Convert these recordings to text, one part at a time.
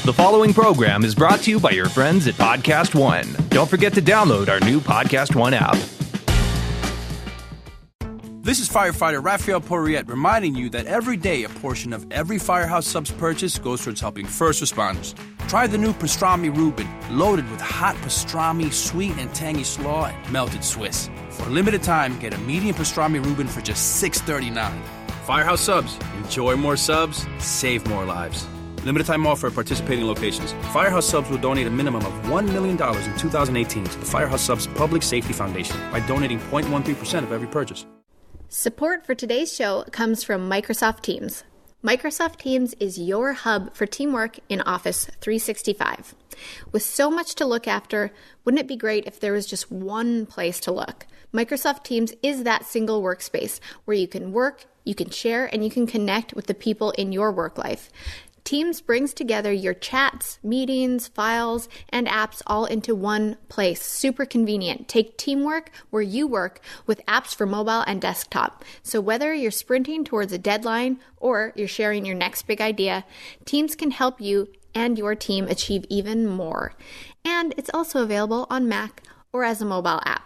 The following program is brought to you by your friends at Podcast One. Don't forget to download our new Podcast One app. This is firefighter Raphael Porriette reminding you that every day a portion of every Firehouse Subs purchase goes towards helping first responders. Try the new pastrami Reuben, loaded with hot pastrami, sweet and tangy slaw, and melted Swiss. For a limited time, get a medium pastrami Reuben for just $6.39. Firehouse Subs. Enjoy more subs, save more lives. Limited time offer at participating locations. Firehouse Subs will donate a minimum of $1 million in 2018 to the Firehouse Subs Public Safety Foundation by donating 0.13% of every purchase. Support for today's show comes from Microsoft Teams. Microsoft Teams is your hub for teamwork in Office 365. With so much to look after, wouldn't it be great if there was just one place to look? Microsoft Teams is that single workspace where you can work, you can share, and you can connect with the people in your work life. Teams brings together your chats, meetings, files, and apps all into one place. Super convenient. Take teamwork where you work with apps for mobile and desktop. So whether you're sprinting towards a deadline or you're sharing your next big idea, Teams can help you and your team achieve even more. And it's also available on Mac or as a mobile app.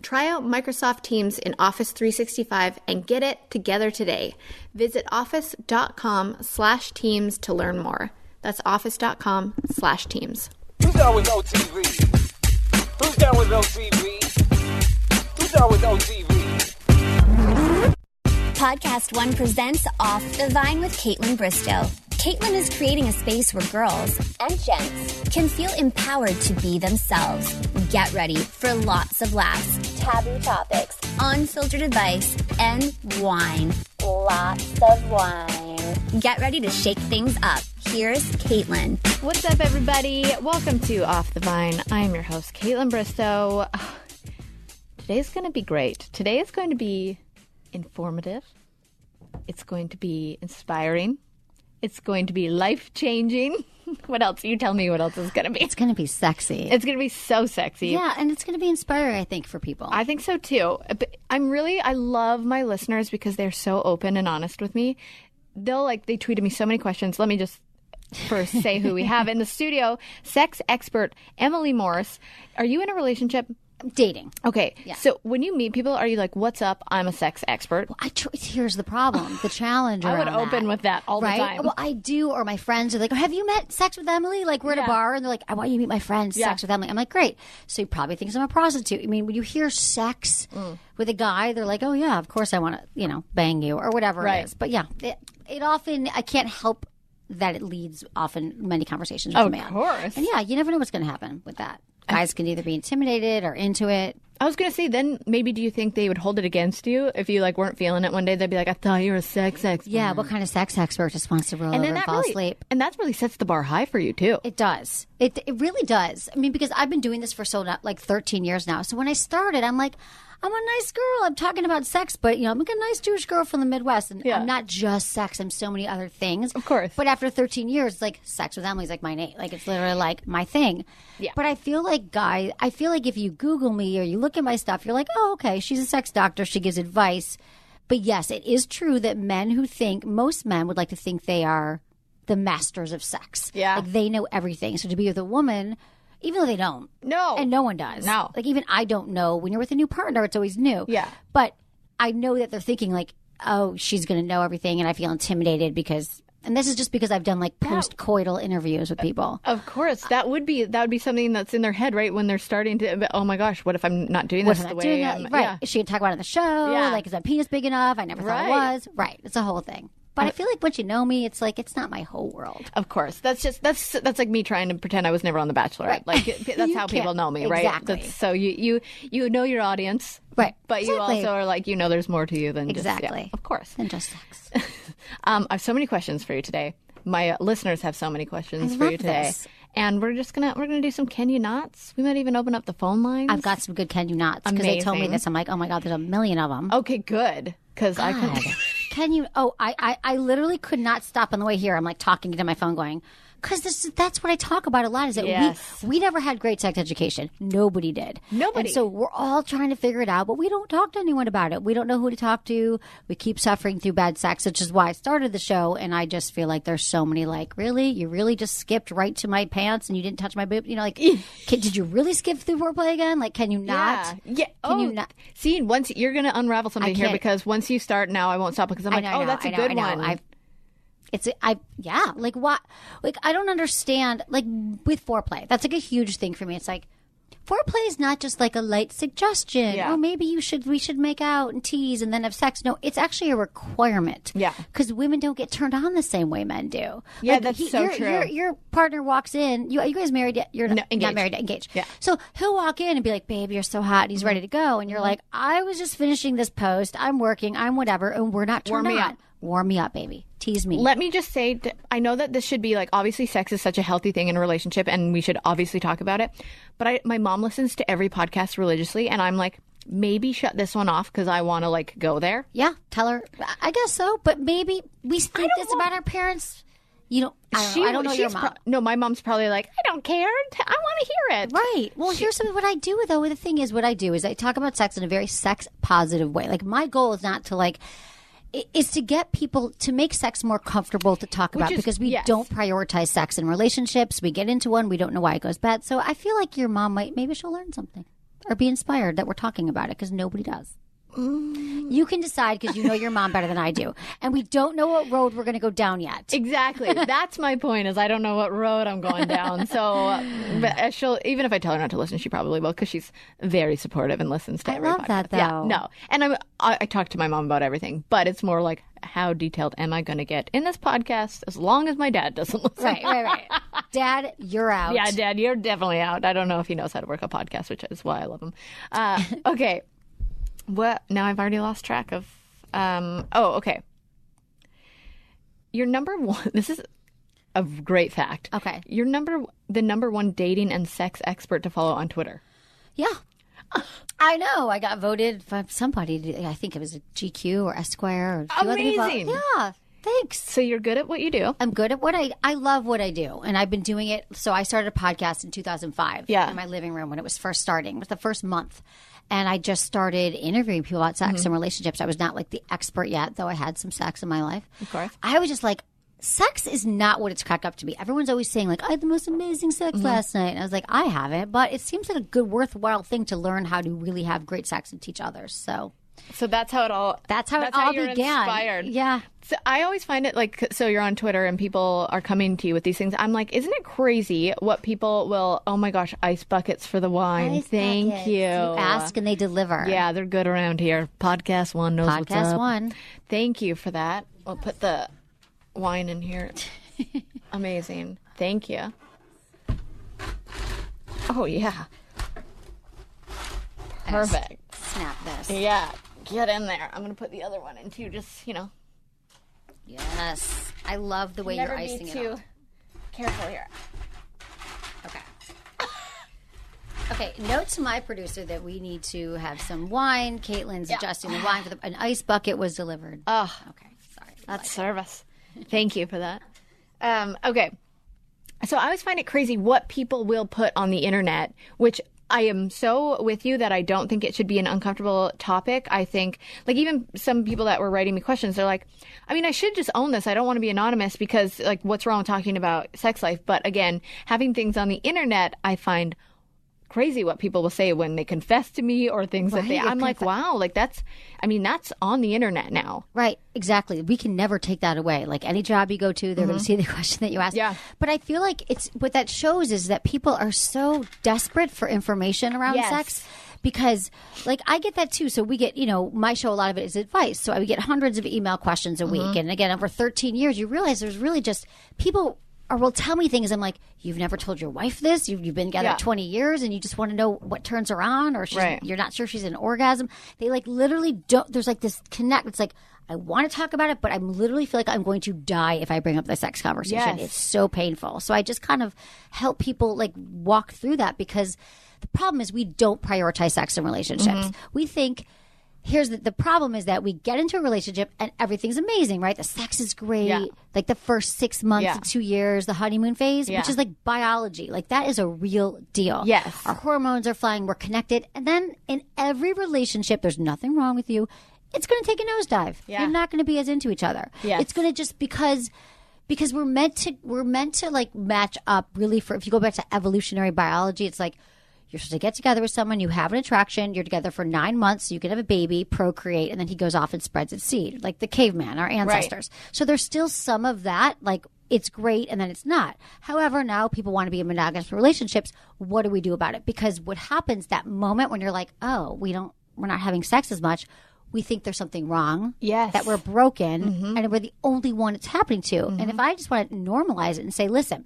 Try out Microsoft Teams in Office 365 and get it together today. Visit office.com/teams to learn more. That's office.com/teams. Who's down with OTV? Who's down with OTV? Who's down with OTV? Podcast One presents Off the Vine with Kaitlyn Bristowe. Kaitlyn is creating a space where girls and gents can feel empowered to be themselves. Get ready for lots of laughs, taboo topics, unfiltered advice, and wine. Lots of wine. Get ready to shake things up. Here's Kaitlyn. What's up, everybody? Welcome to Off the Vine. I'm your host, Kaitlyn Bristowe. Today's going to be great. Today is going to be informative. It's going to be inspiring. It's going to be life-changing. What else? You tell me what else is going to be. It's going to be sexy. It's going to be so sexy. Yeah, and it's going to be inspiring, I think, for people. I think so, too. I love my listeners because they're so open and honest with me. They tweeted me so many questions. Let me just first say who we have in the studio. Sex expert Emily Morris. Are you in a relationship? Dating. Okay. Yeah. So when you meet people, are you like, what's up? I'm a sex expert. Well, here's the problem. The challenge I would open with that all the time. Well, I do. Or my friends are like, have you met Sex with Emily? Like, we're at a bar and they're like, I want you to meet my friend, Sex with Emily. I'm like, great. So he probably thinks I'm a prostitute. I mean, when you hear sex with a guy, they're like, oh, yeah, of course I want to, bang you or whatever it is. But yeah, it often, I can't help that it leads often many conversations with a man. Of course. And yeah, you never know what's going to happen with that. Guys can either be intimidated or into it. I was going to say, then maybe do you think they would hold it against you if you weren't feeling it one day? They'd be like, I thought you were a sex expert. Yeah, what kind of sex expert just wants to roll over and fall asleep? And that really sets the bar high for you, too. It does. It really does. I mean, because I've been doing this for 13 years now. So when I started, I'm like, I'm a nice girl. I'm talking about sex, but, I'm like a nice Jewish girl from the Midwest. And I'm not just sex. I'm so many other things. Of course. But after 13 years, it's like Sex with Emily's like my name. Like, it's literally like my thing. Yeah. But I feel like if you Google me or you look at my stuff, you're like, oh, okay, she's a sex doctor. She gives advice. But yes, it is true that most men would like to think they are the masters of sex. Yeah. Like, they know everything. So to be with a woman, even though they don't. No. And no one does. No. Like, even I don't know. When you're with a new partner, it's always new. Yeah. But I know that they're thinking like, oh, she's going to know everything. And I feel intimidated and this is just because I've done post-coital interviews with people. Of course. That would be something that's in their head, right? When they're starting to, oh my gosh, what if I'm not doing this the way I'm... Right. Yeah. Is she going to talk about it on the show? Yeah. Like, is my penis big enough? I never thought it was. Right. It's a whole thing. But I feel like once you know me, it's like it's not my whole world. Of course, that's like me trying to pretend I was never on The Bachelorette. Right. Like that's how people know me, right? Exactly. So you know your audience, right? But exactly. You also are like there's more to you than exactly. Of course, than just sex. I have so many questions for you today. My listeners have so many questions for you today. And we're gonna do some Can You Nots. We might even open up the phone lines. I've got some good Can You Nots because they told me this. I'm like, oh my God, there's a million of them. Okay, good. Because I could. Can you? Oh, I literally could not stop on the way here. I'm like talking to my phone, going, Because that's what I talk about a lot is that we never had great sex education. Nobody did. Nobody. And so we're all trying to figure it out, but we don't talk to anyone about it. We don't know who to talk to. We keep suffering through bad sex, which is why I started the show. And I just feel like there's so many like, really? You really just skipped right to my pants and you didn't touch my boob? You know, like, did you really skip through foreplay again? Like, can you not? Yeah. Can you not? See, once you're going to unravel something here because once you start now, I won't stop because I'm like, that's a good one. Like what? Like I don't understand. Like with foreplay, that's like a huge thing for me. It's like foreplay is not just like a light suggestion. Yeah. Oh, maybe we should make out and tease and then have sex. No, it's actually a requirement. Yeah, because women don't get turned on the same way men do. Yeah, like, that's so true. Your partner walks in. You guys married yet? You're not married yet. Engaged. Yeah. So he'll walk in and be like, "Babe, you're so hot," and he's ready to go, and you're like, "I was just finishing this post. I'm working. I'm whatever, and we're not turned on." Warm me up, baby. Tease me. Let me just say, I know that this should be like, obviously sex is such a healthy thing in a relationship and we should obviously talk about it. But my mom listens to every podcast religiously and I'm like, maybe shut this one off because I want to like go there. Yeah, tell her. I guess so. But maybe we think this about our parents. You know, I don't know your mom. No, my mom's probably like, I don't care. I want to hear it. Right. Well, here's what I do, though. The thing is, what I do is I talk about sex in a very sex positive way. Like my goal is not to like, is to get people to make sex more comfortable to talk about because we don't prioritize sex in relationships. We get into one, we don't know why it goes bad. So I feel like your mom maybe she'll learn something or be inspired that we're talking about it because nobody does. You can decide because you know your mom better than I do. And we don't know what road we're going to go down yet. Exactly. That's my point is I don't know what road I'm going down. So but she'll, even if I tell her not to listen, she probably will because she's very supportive and listens to every podcast. I love that though. Yeah, no. And I talk to my mom about everything, but it's more like how detailed am I going to get in this podcast as long as my dad doesn't listen. Right. Dad, you're out. Yeah, Dad, you're definitely out. I don't know if he knows how to work a podcast, which is why I love him. Okay. What? Now I've already lost track of. Okay. Your number one. This is a great fact. Okay. You're the number one dating and sex expert to follow on Twitter. Yeah. I know. I got voted by somebody. I think it was a GQ or Esquire. Or a few Amazing. Other people. Yeah. Thanks. So you're good at what you do. I'm good at what I love what I do. And I've been doing it. So I started a podcast in 2005 in my living room when it was first starting. It was the first month. And I just started interviewing people about sex and relationships. I was not like the expert yet, though I had some sex in my life. Of course. I was just like, sex is not what it's cracked up to be. Everyone's always saying like, I had the most amazing sex last night. And I was like, I haven't. But it seems like a good, worthwhile thing to learn how to really have great sex and teach others. So that's how it all. That's how it all you're began. Inspired. Yeah. So I always find it like, so you're on Twitter and people are coming to you with these things. I'm like, isn't it crazy what people will? Oh my gosh, ice buckets for the wine. Thank you. You ask and they deliver. Yeah, they're good around here. Podcast One knows what's up. Podcast One. Thank you for that. I'll put the wine in here. Amazing. Thank you. Oh yeah. Perfect. Snap this. Yeah. Get in there. I'm going to put the other one in too, just, you know. Yes. I love the way you're icing it up. Careful here. Okay. Okay, note to my producer that we need to have some wine. Kaitlyn's adjusting the wine. An ice bucket was delivered. Oh. Okay, sorry. That's service. Thank you for that. Okay. So I always find it crazy what people will put on the internet, which I am so with you that I don't think it should be an uncomfortable topic. I think, like, even some people that were writing me questions, they're like, I mean, I should just own this. I don't want to be anonymous because, like, what's wrong with talking about sex life? But again, having things on the internet, I find crazy what people will say when they confess to me or things that they, I'm like, wow, like that's on the internet now. Right. Exactly. We can never take that away. Like any job you go to, they're going to see the question that you ask. Yeah. But I feel like what that shows is that people are so desperate for information around sex. Because, like, I get that too. So we get, my show, a lot of it is advice. So I get hundreds of email questions a week. And again, over 13 years, you realize there's really just people will tell me things. I'm like, you've never told your wife this? You've been together 20 years and you just want to know what turns her on, or you're not sure she's in orgasm. They like literally don't. There's like this connect. It's like, I want to talk about it, but I literally feel like I'm going to die if I bring up the sex conversation. It's so painful. So I just kind of help people like walk through that, because the problem is we don't prioritize sex in relationships. We think here's the problem is that we get into a relationship and everything's amazing, right? The sex is great. Yeah. Like the first 6 months Yeah. to 2 years, the honeymoon phase, Yeah. which is like biology. Like that is a real deal. Yes. Our hormones are flying. We're connected. And then in every relationship, there's nothing wrong with you. It's going to take a nosedive. Yeah. You're not going to be as into each other. Yes. It's going to just because we're meant to like match up really for, if you go back to evolutionary biology, it's like you're supposed to get together with someone, you have an attraction, you're together for 9 months, so you can have a baby, procreate, and then he goes off and spreads its seed, like the caveman, our ancestors. So there's still some of that, like it's great and then it's not. However, now people want to be in monogamous relationships. What do we do about it? Because what happens that moment when you're like, oh, we're not having sex as much, we think there's something wrong. Yes. That we're broken and we're the only one it's happening to. And if I just want to normalize it and say, listen,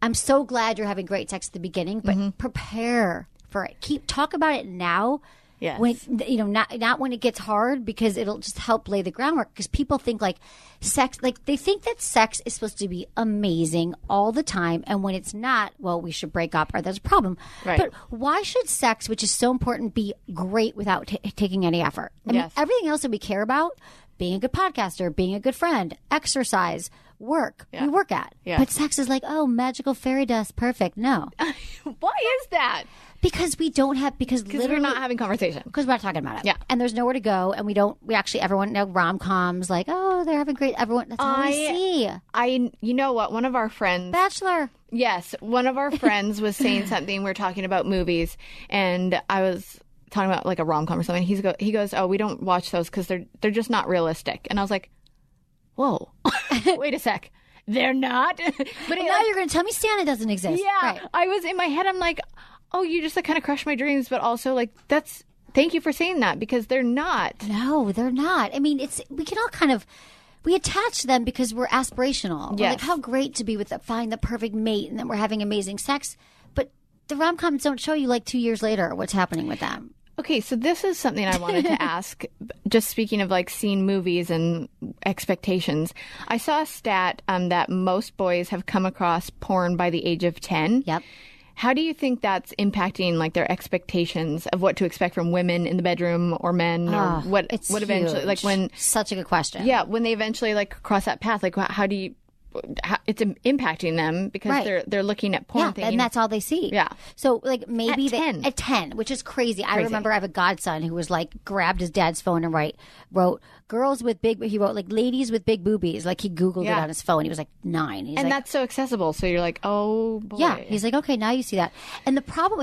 I'm so glad you're having great sex at the beginning, but prepare for it. Talk about it now. Yes. When not when it gets hard, because it'll just help lay the groundwork. Because people think like sex, like they think that sex is supposed to be amazing all the time, and when it's not, well, we should break up or there's a problem. Right. But why should sex, which is so important, be great without taking any effort? I mean, everything else that we care about, being a good podcaster, being a good friend, exercise, work, we work at. Yeah. But sex is like, oh, magical fairy dust, perfect. No, Why is that? because we don't have Because we're not having conversation. because we're not talking about it. Yeah. And there's nowhere to go. And everyone, rom-coms, like, oh, they're having great, everyone, that's all we see. You know what? One of our friends, Bachelor. yes, one of our friends was saying something. We were talking about movies, and I was talking about like a rom-com or something. He goes, oh, we don't watch those because they're just not realistic. And I was like, whoa, wait a sec. They're not. But Now you're going to tell me Santa doesn't exist. yeah, Right. I was in my head. I'm like, oh, you just like kind of crushed my dreams, but also like thank you for saying that, because they're not. No, they're not. I mean, we can all kind of, we attach them because we're aspirational. We're Yes. like, how great to be find the perfect mate, and then we're having amazing sex. But the rom-coms don't show you like 2 years later what's happening with them. Okay, so this is something I wanted to ask. Just speaking of like seeing movies and expectations, I saw a stat that most boys have come across porn by the age of 10. Yep. How do you think that's impacting like their expectations of what to expect from women in the bedroom or men, or what It's eventually huge. like when Such a good question. yeah, when they eventually like cross that path, like how do you it's impacting them because Right. they're looking at porn Yeah, thinking, and that's all they see. Yeah. So like maybe At 10. at 10, which is crazy. I remember I have a godson who was like grabbed his dad's phone and wrote girls with big. He wrote like ladies with big boobies. Like he Googled it Yeah. on his phone. He was like 9. He's and like, that's so accessible. So you're like, oh boy. yeah. He's like, okay, now you see that. And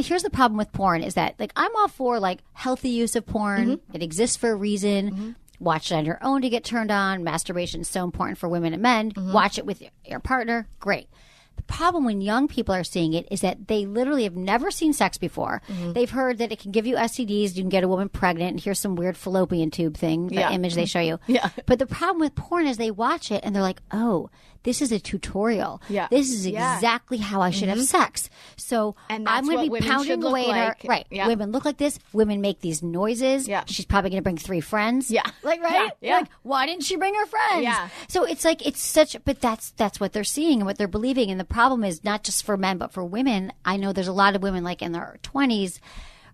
here's the problem with porn is that like I'm all for like healthy use of porn. It exists for a reason. Watch it on your own to get turned on. Masturbation is so important for women and men. Watch it with your partner. Great. The problem when young people are seeing it is that they literally have never seen sex before. They've heard that it can give you STDs. You can get a woman pregnant. And here's some weird fallopian tube thing, the image they show you. Yeah. But the problem with porn is they watch it and they're like, oh, this is a tutorial. Yeah. This is exactly how I should have sex. So And that's I'm going what to be women pounding should look away at her. like. Right. Yeah. Women look like this. Women make these noises. Yeah. She's probably going to bring 3 friends. Yeah. Like, right? Yeah. Like, why didn't she bring her friends? Yeah. So it's like, but that's what they're seeing and what they're believing. And the problem is not just for men, but for women. I know there's a lot of women like in their 20s,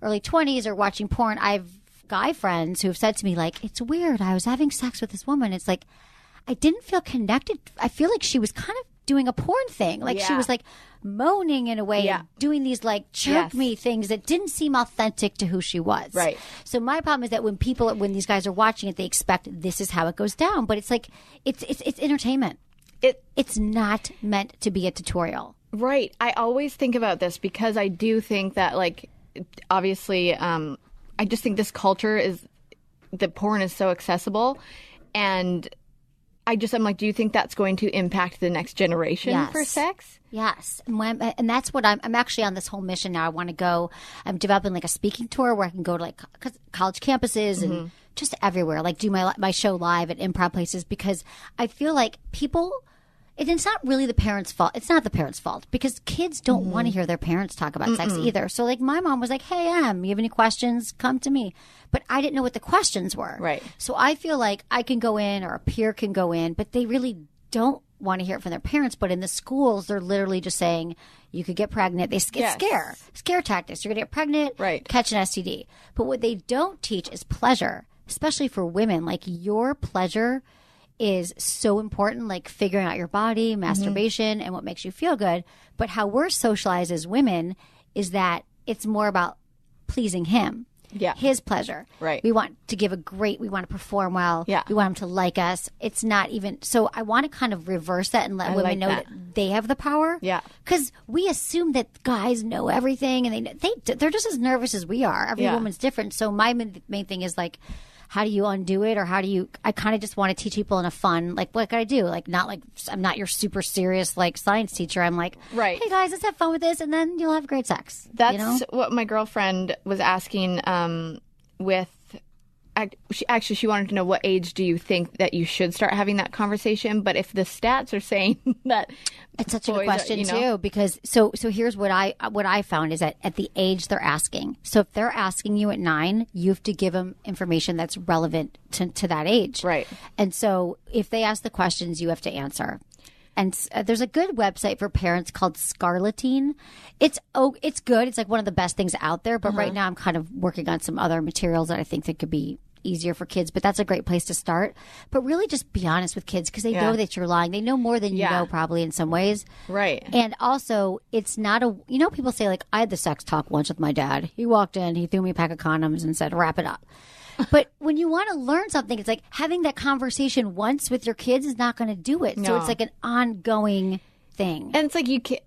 early 20s are watching porn. I've guy friends who have said to me like, it's weird. I was having sex with this woman. It's like, I didn't feel connected. I feel like she was kind of doing a porn thing. Like she Yeah. was like moaning in a way, Yeah. doing these like jerk me things that didn't seem authentic to who she was. Right. So my problem is that when these guys are watching it, they expect this is how it goes down. But it's like, it's entertainment. It's not meant to be a tutorial. Right. I always think about this because I do think that, like, obviously, I just think this culture that porn is so accessible. And I'm like, do you think that's going to impact the next generation Yes. for sex? Yes. And that's what I'm actually on this whole mission now. I want to go, I'm developing like a speaking tour where I can go to like college campuses and just everywhere, like do my show live at improv places, because I feel like people, and it's not really the parents' fault. It's not the parents' fault because kids don't want to hear their parents talk about sex either. So like my mom was like, hey, you have any questions? Come to me. But I didn't know what the questions were. Right. So I feel like I can go in or a peer can go in, but they really don't want to hear it from their parents. But in the schools, they're literally just saying you could get pregnant. They scare tactics. You're going to get pregnant, Right. catch an STD. But what they don't teach is pleasure. especially for women, like your pleasure is so important, like figuring out your body, masturbation, and what makes you feel good. But how we're socialized as women is that it's more about pleasing him. Yeah. His pleasure. Right. We want to give we want to perform well. Yeah. We want him to like us. It's not even, so I want to kind of reverse that and let women know that they have the power. Yeah. Because we assume that guys know everything and they're just as nervous as we are. Every woman's different. So my main thing is like, how do you undo it? Or I kind of just want to teach people in a fun, like, what can I do? Like, I'm not your super serious, like, science teacher. I'm like, right. Hey guys, let's have fun with this. And then you'll have great sex. That's what my girlfriend was asking she wanted to know, what age do you think that you should start having that conversation? But if the stats are saying that it's such a good question too, because so here's what I found is that at the age they're asking. So if they're asking you at 9, you have to give them information that's relevant to that age. Right. And so if they ask the questions, you have to answer. And there's a good website for parents called Scarleteen. It's good. It's like one of the best things out there. But right now I'm kind of working on some other materials that I think that could be easier for kids. But that's a great place to start. But really just be honest with kids because they know that you're lying. They know more than you know probably in some ways. Right. And also it's not people say like, I had the sex talk once with my dad. He walked in, he threw me a pack of condoms and said, wrap it up. But when you want to learn something, it's like having that conversation once with your kids is not going to do it. No. So it's like an ongoing thing. And it's like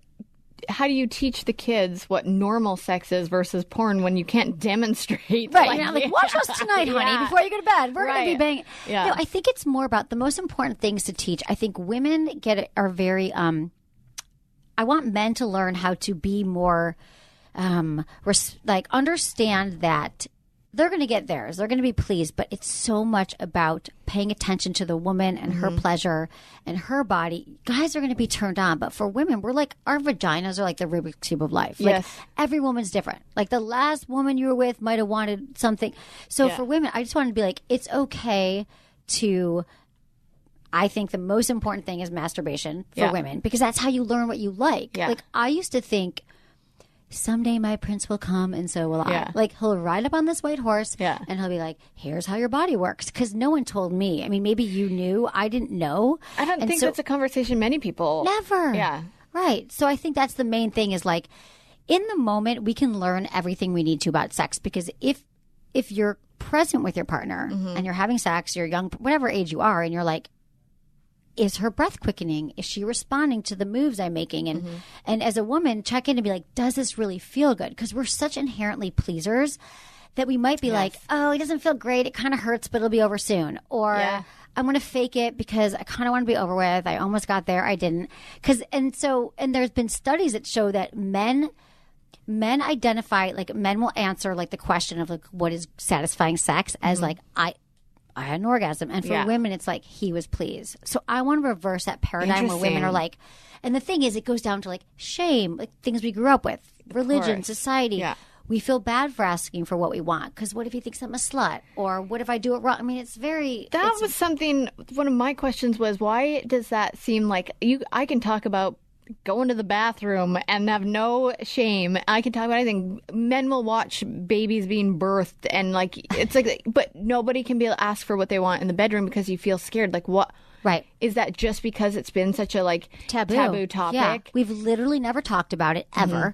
how do you teach the kids what normal sex is versus porn when you can't demonstrate? Right. You're not like, watch us tonight, honey, before you go to bed. We're going to be banging. Yeah. No, I think it's more about the most important things to teach. I think women are very, I want men to learn how to be more, understand that they're going to get theirs. They're going to be pleased, but it's so much about paying attention to the woman and her pleasure and her body. Guys are going to be turned on, but for women, we're like, our vaginas are like the Rubik's Cube of life. Like every woman's different. Like the last woman you were with might have wanted something. So for women, I just wanted to be like, it's okay to, I think the most important thing is masturbation for women because that's how you learn what you like. Yeah. Like I used to think, someday my prince will come and so will I. Like he'll ride up on this white horse and he'll be like, here's how your body works. Because no one told me. I mean, maybe you knew. I didn't know. I don't think that's a conversation many people. Never. Yeah. Right. So I think that's the main thing is like in the moment we can learn everything we need to about sex because if you're present with your partner and you're having sex, you're young, whatever age you are, and you're like, is her breath quickening? Is she responding to the moves I'm making? And as a woman, check in and be like, does this really feel good? Because we're such inherently pleasers that we might be like, oh, it doesn't feel great. It kind of hurts, but it'll be over soon. Or I'm going to fake it because I kind of want to be over with. I almost got there. I didn't. And there's been studies that show that men identify, like men will answer like the question of like, what is satisfying sex as like, I had an orgasm. And for women, it's like, he was pleased. So I want to reverse that paradigm where women are like, and the thing is, it goes down to like shame, like things we grew up with, religion, society. Yeah. We feel bad for asking for what we want because what if he thinks I'm a slut? Or what if I do it wrong? I mean, it's very... That was something, one of my questions was, why does that seem like, I can talk about going to the bathroom and have no shame. I can talk about anything. Men will watch babies being birthed and like it's like, but nobody can be able to ask for what they want in the bedroom because you feel scared. Like what? Right. Is that just because it's been such a like taboo topic? Yeah. We've literally never talked about it ever.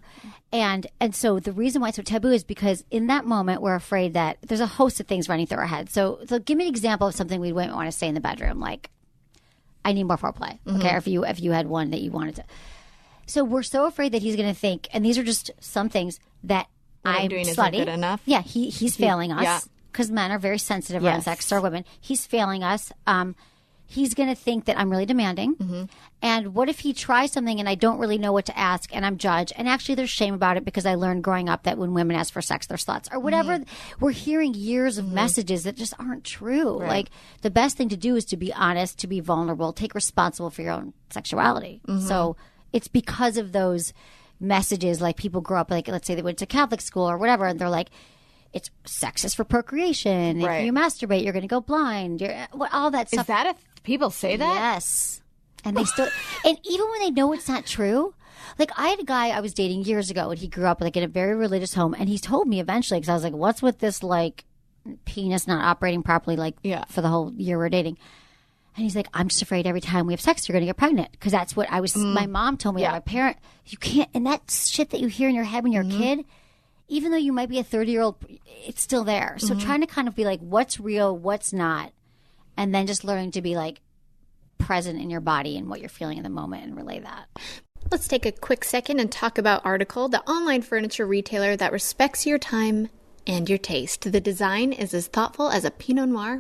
And so the reason why it's so taboo is because in that moment we're afraid that there's a host of things running through our head. So give me an example of something we wouldn't want to say in the bedroom, like I need more foreplay. Okay, or if you had one that you wanted to. So we're so afraid that he's going to think, and these are just some things that I'm doing slutty. Isn't good enough. Yeah, he's failing us because men are very sensitive around sex. So are women. He's failing us. He's going to think that I'm really demanding. And what if he tries something and I don't really know what to ask and I'm judged? And actually there's shame about it because I learned growing up that when women ask for sex, they're sluts or whatever. We're hearing years of messages that just aren't true. Right. Like the best thing to do is to be honest, to be vulnerable, take responsible for your own sexuality. So it's because of those messages, like people grow up, like let's say they went to Catholic school or whatever, and they're like, it's sex is for procreation. If you masturbate, you're going to go blind. All that stuff. Is that people say that? Yes. And they still, and even when they know it's not true, like I had a guy I was dating years ago and he grew up like in a very religious home and he told me eventually, because I was like, what's with this like penis not operating properly, like for the whole year we're dating. And he's like, I'm just afraid every time we have sex, you're going to get pregnant. Because that's what I was, my mom told me that my parent, you can't, and that shit that you hear in your head when you're a kid, even though you might be a 30-year-old, it's still there. So trying to kind of be like, what's real, what's not, and then just learning to be like present in your body and what you're feeling in the moment and relay that. Let's take a quick second and talk about Article, the online furniture retailer that respects your time and your taste. The design is as thoughtful as a Pinot Noir,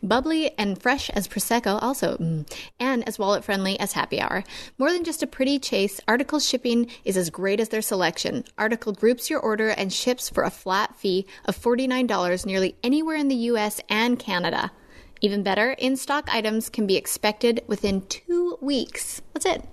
bubbly and fresh as Prosecco, also, and as wallet-friendly as happy hour. More than just a pretty chase, Article's shipping is as great as their selection. Article groups your order and ships for a flat fee of $49 nearly anywhere in the U.S. and Canada. Even better, in-stock items can be expected within 2 weeks. That's it.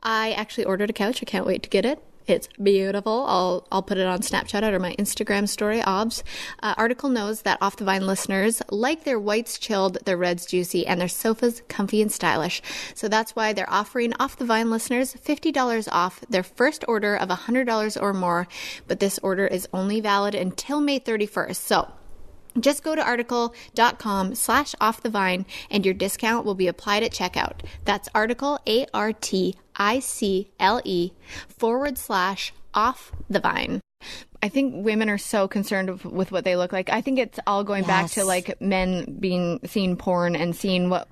I actually ordered a couch. I can't wait to get it. It's beautiful. I'll put it on Snapchat or my Instagram story, obs. Article knows that Off the Vine listeners like their whites chilled, their reds juicy, and their sofas comfy and stylish. So that's why they're offering Off the Vine listeners $50 off their first order of $100 or more. But this order is only valid until May 31st. So just go to article.com/offthevine and your discount will be applied at checkout. That's Article, ARTICLE /offthevine. I think women are so concerned with what they look like. I think it's all going back to like men seeing porn and seeing what,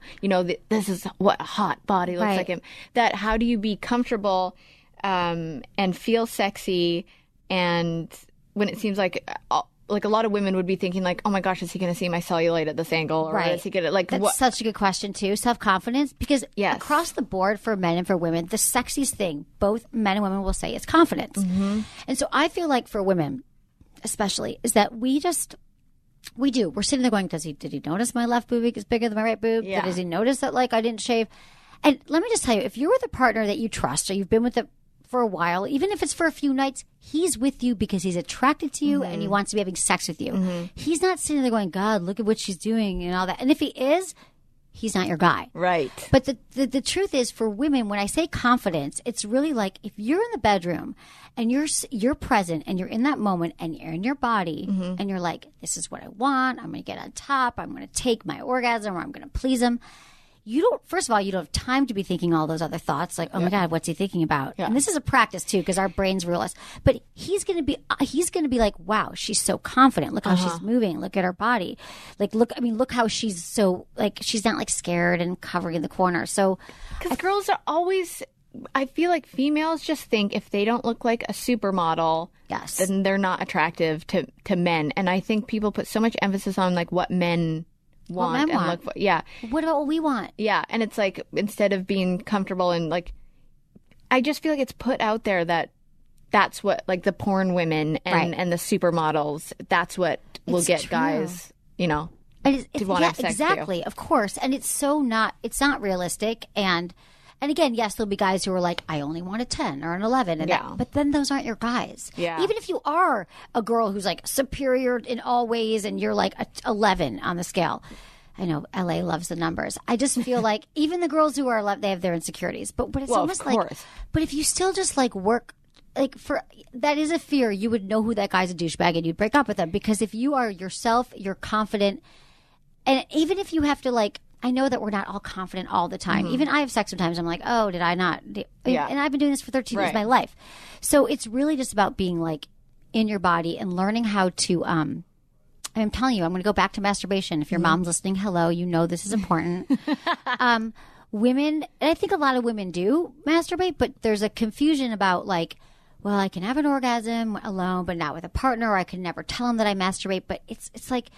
this is what a hot body looks like. That how do you be comfortable and feel sexy, and when it seems like a lot of women would be thinking like, oh my gosh, is he going to see my cellulite at this angle? Or is he going to That's such a good question too. Self-confidence, because across the board for men and for women, the sexiest thing both men and women will say is confidence. And so I feel like for women especially is that we're sitting there going, did he notice my left boob is bigger than my right boob? Does he notice that like I didn't shave? And let me just tell you, if you're with a partner that you trust or you've been with for a while, even if it's for a few nights, he's with you because he's attracted to you and he wants to be having sex with you. He's not sitting there going, God, look at what she's doing and all that. And if he is, he's not your guy. Right. But the truth is, for women, when I say confidence, it's really like if you're in the bedroom and you're present and you're in that moment and you're in your body and you're like, this is what I want. I'm going to get on top. I'm going to take my orgasm, or I'm going to please him. First of all, you don't have time to be thinking all those other thoughts like, oh my God, what's he thinking about? And this is a practice too, because our brains realize, but he's going to be like, wow, she's so confident. Look how she's moving. Look at her body. Like, look how she's so, like, she's not like scared and covering the corner. So, because girls are always, I feel like females just think if they don't look like a supermodel, then they're not attractive to men. And I think people put so much emphasis on like what men want and look for. What about what we want? And it's like, instead of being comfortable and like, I just feel like it's put out there that that's what like the porn women and the supermodels, that's what will get guys, to want to have sex exactly too. Of course. And it's not realistic. And again, yes, there'll be guys who are like, I only want a 10 or an 11. But then those aren't your guys. Even if you are a girl who's like superior in all ways and you're like a 11 on the scale. I know LA loves the numbers. I just feel like even the girls who are 11, they have their insecurities. But it's almost like, but if you still just like work, like that is a fear. You would know who that guy's a douchebag and you'd break up with them. Because if you are yourself, you're confident. And even if you have to like, I know that we're not all confident all the time. Even I have sex sometimes. I'm like, oh, did I not? And I've been doing this for 13 years of my life. So it's really just about being like in your body and learning how to, I'm telling you, I'm going to go back to masturbation. If your mom's listening, hello, this is important. Women, and I think a lot of women do masturbate, but there's a confusion about like, well, I can have an orgasm alone, but not with a partner, or I can never tell them that I masturbate. But it's like,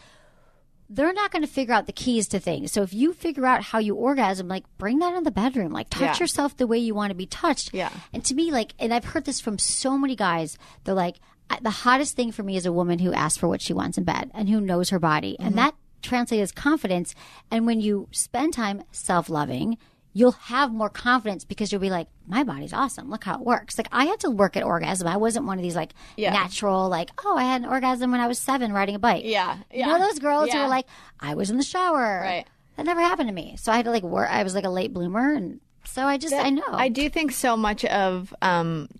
they're not going to figure out the keys to things. So if you figure out how you orgasm, like bring that in the bedroom, like touch yourself the way you want to be touched. And to me, like, and I've heard this from so many guys, they're like, the hottest thing for me is a woman who asks for what she wants in bed and who knows her body. And that translates as confidence. And when you spend time self-loving, you'll have more confidence because you'll be like, my body's awesome. Look how it works. Like, I had to work at orgasm. I wasn't one of these like natural, like, oh, I had an orgasm when I was 7 riding a bike. You know those girls who are like, I was in the shower. That never happened to me. So I had to like work. I was like a late bloomer and So I know. I do think so much of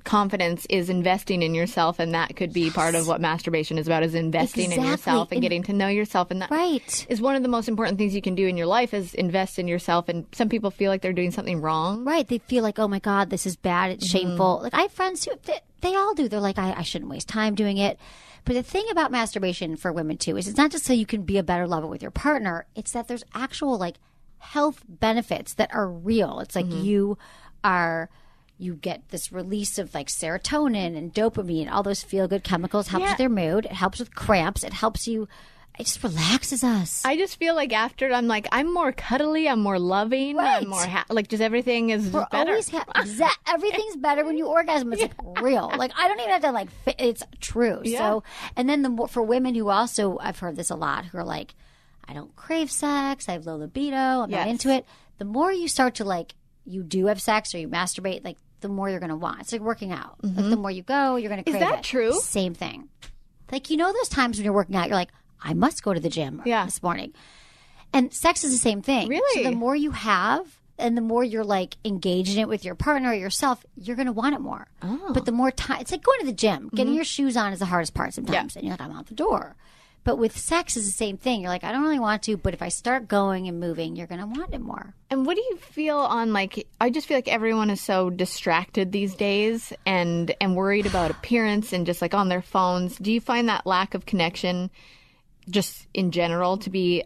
confidence is investing in yourself, and that could be part of what masturbation is about, is investing in yourself and getting to know yourself. And that is one of the most important things you can do in your life, is invest in yourself. And some people feel like they're doing something wrong. Right. They feel like, oh my God, this is bad. It's shameful. Like I have friends who, they all do. They're like, I shouldn't waste time doing it. But the thing about masturbation for women too is it's not just so you can be a better lover with your partner. It's that there's actual like health benefits that are real. It's like you get this release of like serotonin and dopamine, all those feel good chemicals, helps with your mood. It helps with cramps. It helps you. It just relaxes us. I just feel like after I'm like, I'm more cuddly, I'm more loving, I'm more like just everything is We're better. Always everything's better when you orgasm. It's like real. Like I don't even have to like. It's true. Yeah. So, and then for women who also, I've heard this a lot, who are like, I don't crave sex. I have low libido. I'm not into it. The more you start to like, you do have sex or you masturbate, like the more you're going to want. It's like working out. Like the more you go, you're going to crave it. Is that true? Same thing. Like, you know, those times when you're working out, you're like, I must go to the gym this morning. And sex is the same thing. Really? So the more you have and the more you're like engaged in it with your partner or yourself, you're going to want it more. Oh. But the more time, it's like going to the gym. Getting your shoes on is the hardest part sometimes. And you're like, I'm out the door. But with sex is the same thing. You're like, I don't really want to, but if I start going and moving, you're going to want it more. And what do you feel on like, I just feel like everyone is so distracted these days and worried about appearance and just like on their phones. Do you find that lack of connection just in general to be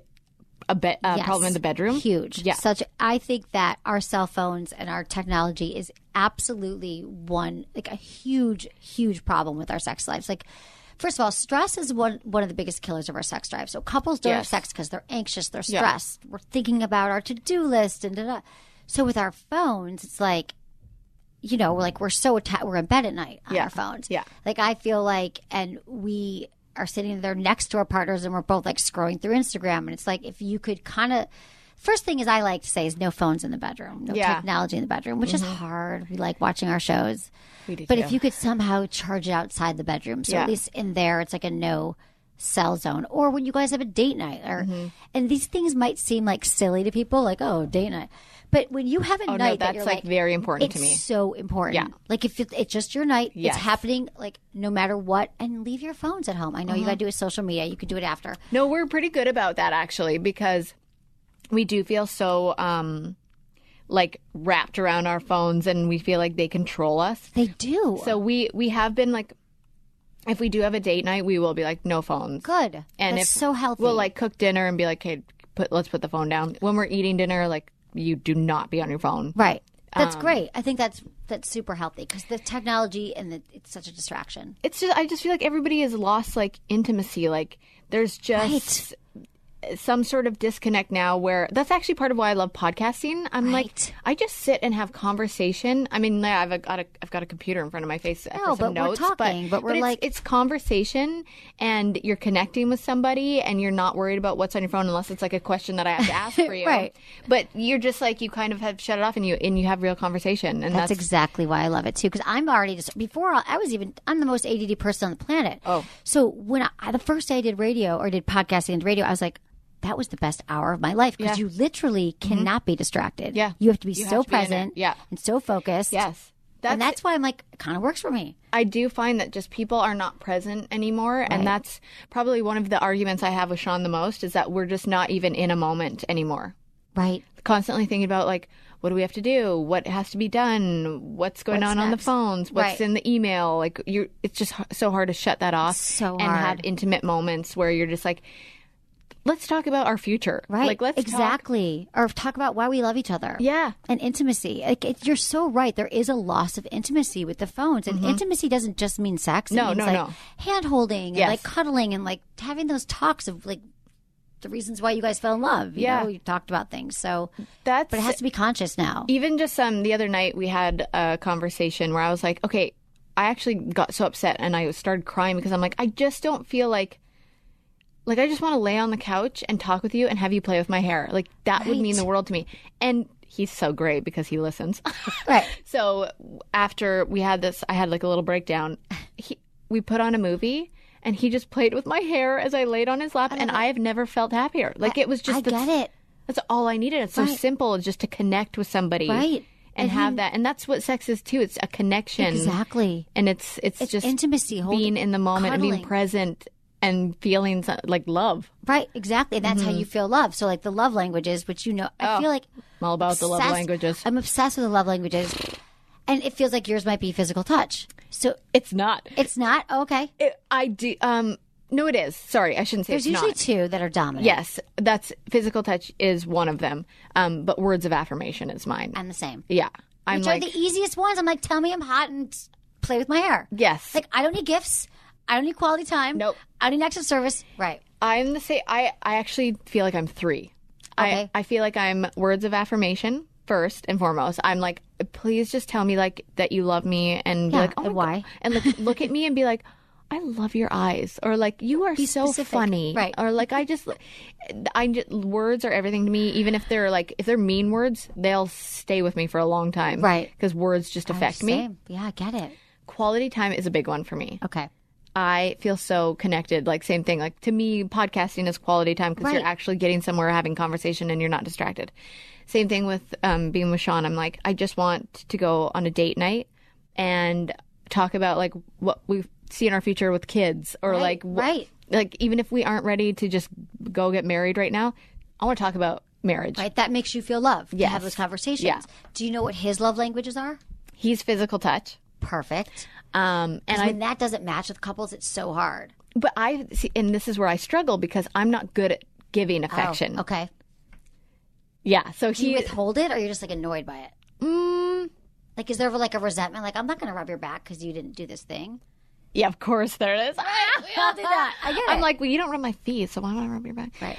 a problem in the bedroom? Huge. Yeah. I think that our cell phones and our technology is absolutely a huge, huge problem with our sex lives. Like, first of all, stress is one of the biggest killers of our sex drive. So couples don't have sex because they're anxious, they're stressed. We're thinking about our to-do list and da-da. So with our phones, it's like, you know, we're so we're in bed at night on our phones. Yeah. Like I feel like, and we are sitting there next to our partners and we're both like scrolling through Instagram. And it's like, if you could kind of, first thing is I like to say is no phones in the bedroom, no technology in the bedroom, which is hard. We like watching our shows. But if you could somehow charge it outside the bedroom, so at least in there, it's like a no cell zone. Or when you guys have a date night, and these things might seem like silly to people, like, oh, date night. But when you have a night that's you're like very important to me. It's so important. Yeah. Like if it's just your night, it's happening like no matter what, and leave your phones at home. I know you got to do it social media. You could do it after. No, we're pretty good about that actually, because we do feel so like wrapped around our phones and we feel like they control us. They do. So we have been like, if we do have a date night, we will be like, no phones. Good. And that's so healthy. We'll like cook dinner and be like, hey, let's put the phone down. When we're eating dinner, like you do not be on your phone. Right. That's great. I think that's super healthy because the technology and it's such a distraction. It's just, I just feel like everybody has lost like intimacy. Like there's just some sort of disconnect now where that's actually part of why I love podcasting. I'm like, I just sit and have conversation. I mean, I've got a computer in front of my face for some notes, we're talking, but it's conversation and you're connecting with somebody and you're not worried about what's on your phone unless it's like a question that I have to ask for you. Right. But you're just like, you kind of have shut it off and you have real conversation. And that's exactly why I love it too. Because I'm already just, I'm the most ADD person on the planet. Oh. So when the first day I did podcasting and radio, I was like, that was the best hour of my life because you literally cannot be distracted. Yeah. You have to be so present and so focused. Yes. And that's why I'm like, it kind of works for me. I do find that just people are not present anymore. Right. And that's probably one of the arguments I have with Sean the most is that we're just not even in a moment anymore. Right. Constantly thinking about like, what do we have to do? What has to be done? What's going on the phones? What's in the email? Like it's just so hard to shut that off and have intimate moments where you're just like, let's talk about our future. Right. Like, let's Or talk about why we love each other. Yeah. And intimacy. Like, you're so right. There is a loss of intimacy with the phones. And intimacy doesn't just mean sex. It means hand holding and like cuddling and like having those talks of like the reasons why you guys fell in love. You know, you talked about things. So but it has to be conscious now. Even just the other night we had a conversation where I was like, okay, I actually got so upset and I started crying because I'm like, I just don't feel like I just want to lay on the couch and talk with you and have you play with my hair. Like, that would mean the world to me. And he's so great because he listens. Right. So after we had this, I had like a little breakdown. We put on a movie and he just played with my hair as I laid on his lap. And I have never felt happier. Like, it was just... I get it. That's all I needed. It's so simple. It's just to connect with somebody. Right. and have that. And that's what sex is too. It's a connection. Exactly. And it's just intimacy, being in the moment and being cuddling. present and feeling like love. Right, exactly. And that's how you feel love. So like the love languages, which I feel like I'm all about the love languages. I'm obsessed with the love languages. And it feels like yours might be physical touch. So It's not. it's not? Oh, okay. I do. No, it is. Sorry, I shouldn't say There's it's usually not. two that are dominant. Yes, that's physical touch is one of them. But words of affirmation is mine. I'm the same. Yeah, I'm Which like are the easiest ones. I'm like, tell me I'm hot and play with my hair. yes. Like, I don't need gifts. I don't need quality time. Nope. I don't need extra service. Right. I'm the same. I actually feel like I'm 3. Okay. I feel like I'm words of affirmation first and foremost. I'm like, please just tell me like that you love me and be Yeah, like, oh and my why? God. And look at me and be like, I love your eyes, or like you are so specific. funny, Right. Or like words are everything to me. Even if they're mean words, they'll stay with me for a long time, Right. Because words just affect me. Same. Yeah, I get it. Quality time is a big one for me. Okay. I feel so connected. Like same thing. Like to me, podcasting is quality time because you're Right. actually getting somewhere, having conversation, and you're not distracted. Same thing with being with Sean. I'm like, I just want to go on a date night and talk about like what we see in our future with kids, or Right, right. like even if we aren't ready to just go get married right now, I want to talk about marriage. Right. That makes you feel loved. To Yes. have those conversations. Yeah. Do you know what his love languages are? He's physical touch. Perfect. And When that doesn't match with couples, it's so hard. but I see, and this is where I struggle because I'm not good at giving affection. Oh, okay. Yeah. So Do you withhold it, or you're just like annoyed by it? Like, is there ever like a resentment? Like, I'm not going to rub your back because you didn't do this thing. Yeah, of course there is. We all do that. I get it. I'm like, well, you don't rub my feet, so why don't I rub your back? Right.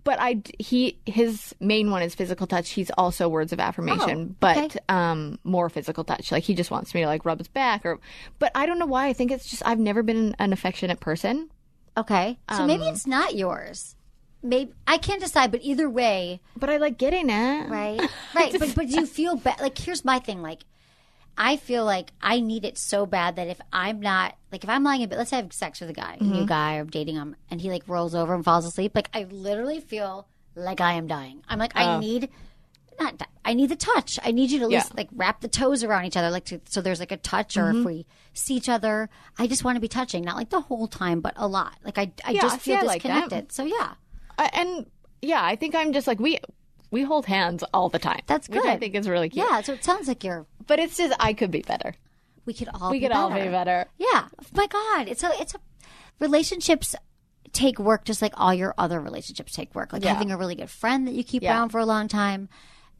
But his main one is physical touch. He's also words of affirmation, Oh, okay. but more physical touch. Like he just wants me to like rub his back, but I don't know why. I think it's just I've never been an affectionate person. Okay. So maybe it's not yours. Maybe I can't decide, but either way, But I like getting it. right? Right. but do you feel bad? Like, here's my thing. Like, I feel like I need it so bad that if I'm not, like, if I'm lying in bed, let's say I have sex with a guy, a new guy, or I'm dating him, and he like rolls over and falls asleep, like, I literally feel like I am dying. I'm like, I need the touch. I need you to at least like wrap the toes around each other, like so there's like a touch, or if we see each other, I just want to be touching, not like the whole time, but a lot. Like I just see, feel I like that. disconnected. So yeah, And yeah, I think I'm just like we hold hands all the time. that's good. Which I think is really cute. Yeah, so it sounds like But it's just I could be better. we could all We be could all be better. Yeah. My God. It's a relationships take work just like all your other relationships take work. Like having a really good friend that you keep around for a long time.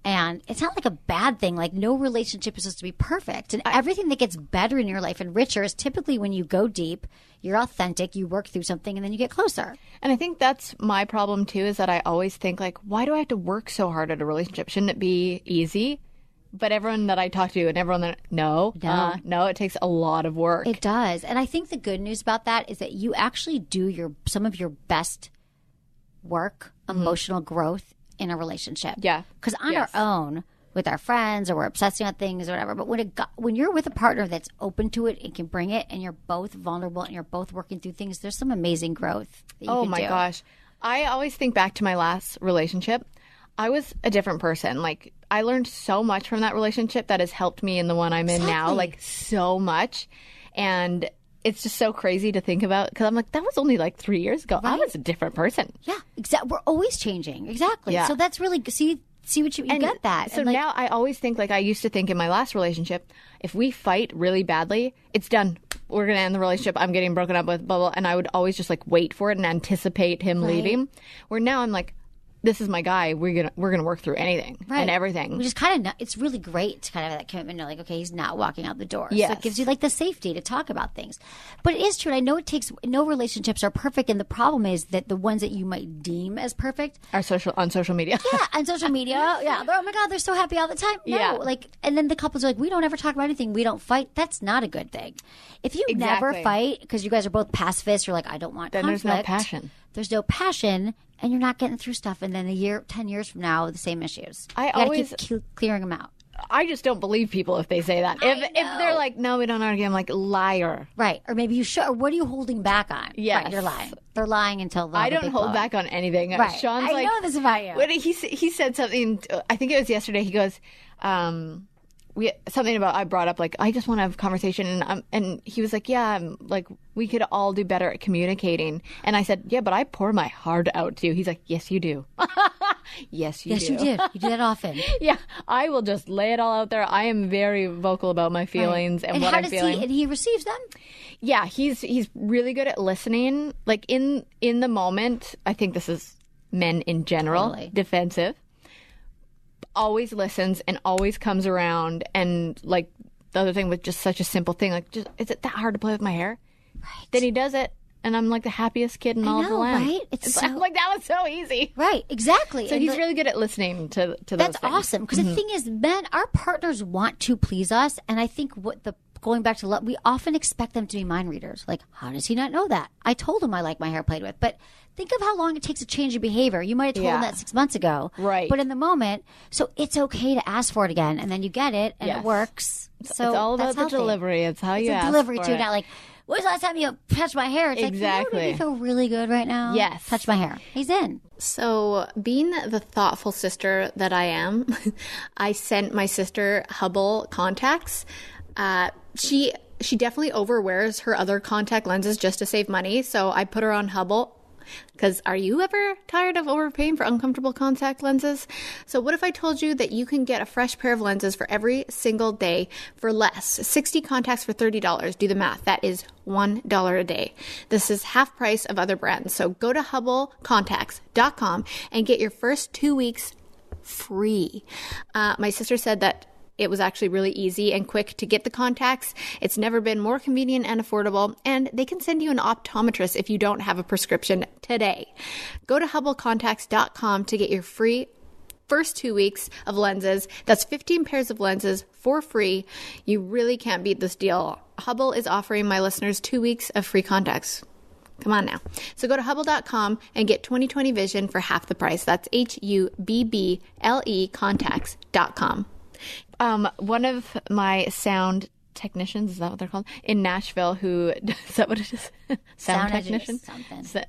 And it's not like a bad thing. Like no relationship is supposed to be perfect. And everything that gets better in your life and richer is typically when you go deep, you're authentic, you work through something, and then you get closer. And I think that's my problem too, is that I always think like, why do I have to work so hard at a relationship? Shouldn't it be easy? But everyone that I talk to and everyone that no, it takes a lot of work. It does. And I think the good news about that is that you actually do some of your best work, emotional growth in a relationship. Yeah. Because on our own, with our friends, or we're obsessing on things or whatever, but when you're with a partner that's open to it and can bring it, and you're both vulnerable and you're both working through things, there's some amazing growth that you Oh can my do. gosh. I always think back to my last relationship. I was a different person. Like I learned so much from that relationship that has helped me in the one I'm in now, Exactly. like so much. And it's just so crazy to think about because I'm like, that was only like 3 years ago. I was a different person. Yeah, exactly. We're always changing. Exactly. Yeah. So that's really see what you get that. So And, like, now I always think like I used to think in my last relationship, if we fight really badly, it's done. We're going to end the relationship. I'm getting broken up with, blah, blah. And I would always just like wait for it and anticipate him leaving. Where now I'm like, this is my guy. We're gonna work through anything and everything. Which is kind of, it's really great to kind of have that commitment. Know, like, okay, he's not walking out the door. Yes. So it gives you like the safety to talk about things. But it is true. And I know no relationships are perfect. And the problem is that the ones that you might deem as perfect on social media. Yeah, on social media. Yeah. Oh my God, they're so happy all the time. No. Yeah. Like, and then the couples are like, we don't ever talk about anything. We don't fight. That's not a good thing. If you never Exactly. fight because you guys are both pacifists, you're like, I don't want Then conflict. there's no passion. There's no passion, and you're not getting through stuff. And then 10 years from now, the same issues. I you gotta always- keep clearing them out. I just don't believe people if they say that. If they're like, no, we don't argue, I'm like, liar. Right. Or maybe you should. Or what are you holding back on? Yes. Right, you're lying. They're lying until I don't hold back on anything. Right. Sean's I like, know this about you. What he said something. I think it was yesterday. He goes, something about I brought up like I just want to have a conversation, and he was like, yeah, like we could all do better at communicating. And I said, yeah, but I pour my heart out to you. He's like, yes, you do. Yes, you do. Yes, you did. You do that often. Yeah, I will just lay it all out there. I am very vocal about my feelings and what I'm feeling. And he receives them? Yeah, he's really good at listening. Like in the moment, I think this is men in general, Totally. defensive. Always listens and always comes around. And like the other thing with just such a simple thing, like, just, is it that hard to play with my hair? Right. Then he does it, and I'm like the happiest kid in all of the land. Right? I'm like, that was so easy. Right, exactly. So And he's really good at listening to those That's things. awesome. Because the thing is, men, our partners want to please us. And I think going back to love, we often expect them to be mind readers. Like, how does he not know that? I told him I like my hair played with. But think of how long it takes to change your behavior. You might have told him that 6 months ago. Right. But in the moment, so it's okay to ask for it again. And then you get it, and Yes. it works. So it's all about that's the healthy. delivery. It's how you It's a ask delivery, for too. it. Not like, when was the last time you touched my hair? It's like, Exactly. you feel really good right now? Yes. Touch my hair. He's in. So, being the thoughtful sister that I am, I sent my sister Hubble contacts. She definitely overwears her other contact lenses just to save money. So I put her on Hubble. Because are you ever tired of overpaying for uncomfortable contact lenses? So what if I told you that you can get a fresh pair of lenses for every single day for less? 60 contacts for $30. Do the math. That is $1 a day. This is half price of other brands. So go to HubbleContacts.com and get your first 2 weeks free. My sister said that it was actually really easy and quick to get the contacts. It's never been more convenient and affordable, and they can send you an optometrist if you don't have a prescription today. Go to HubbleContacts.com to get your free first 2 weeks of lenses. That's 15 pairs of lenses for free. You really can't beat this deal. Hubble is offering my listeners 2 weeks of free contacts. Come on now. So go to Hubble.com and get 20/20 vision for half the price. That's HUBBLE contacts.com. One of my sound technicians, is that what they're called, in Nashville, who is that what it is? Sound technician,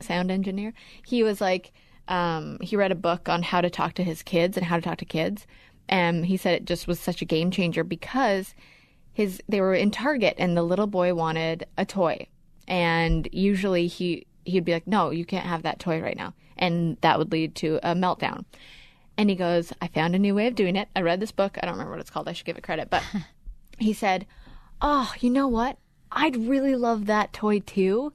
sound engineer. He was like, he read a book on how to talk to his kids and how to talk to kids, and he said it just was such a game changer because they were in Target and the little boy wanted a toy, and usually he'd be like, no, you can't have that toy right now, and that would lead to a meltdown. And he goes, I found a new way of doing it. I read this book. I don't remember what it's called. I should give it credit. But he said, oh, you know what? I'd really love that toy too.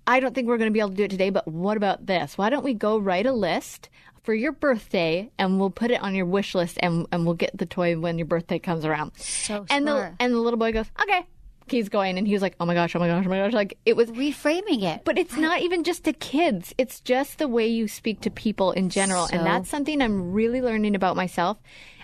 I don't think we're going to be able to do it today, but what about this? Why don't we go write a list for your birthday and we'll put it on your wish list and we'll get the toy when your birthday comes around. So and smart. the little boy goes, okay. He's going, and he was like, oh my gosh. Like, it was reframing it. But it's not even just to kids. It's just the way you speak to people in general. And that's something I'm really learning about myself.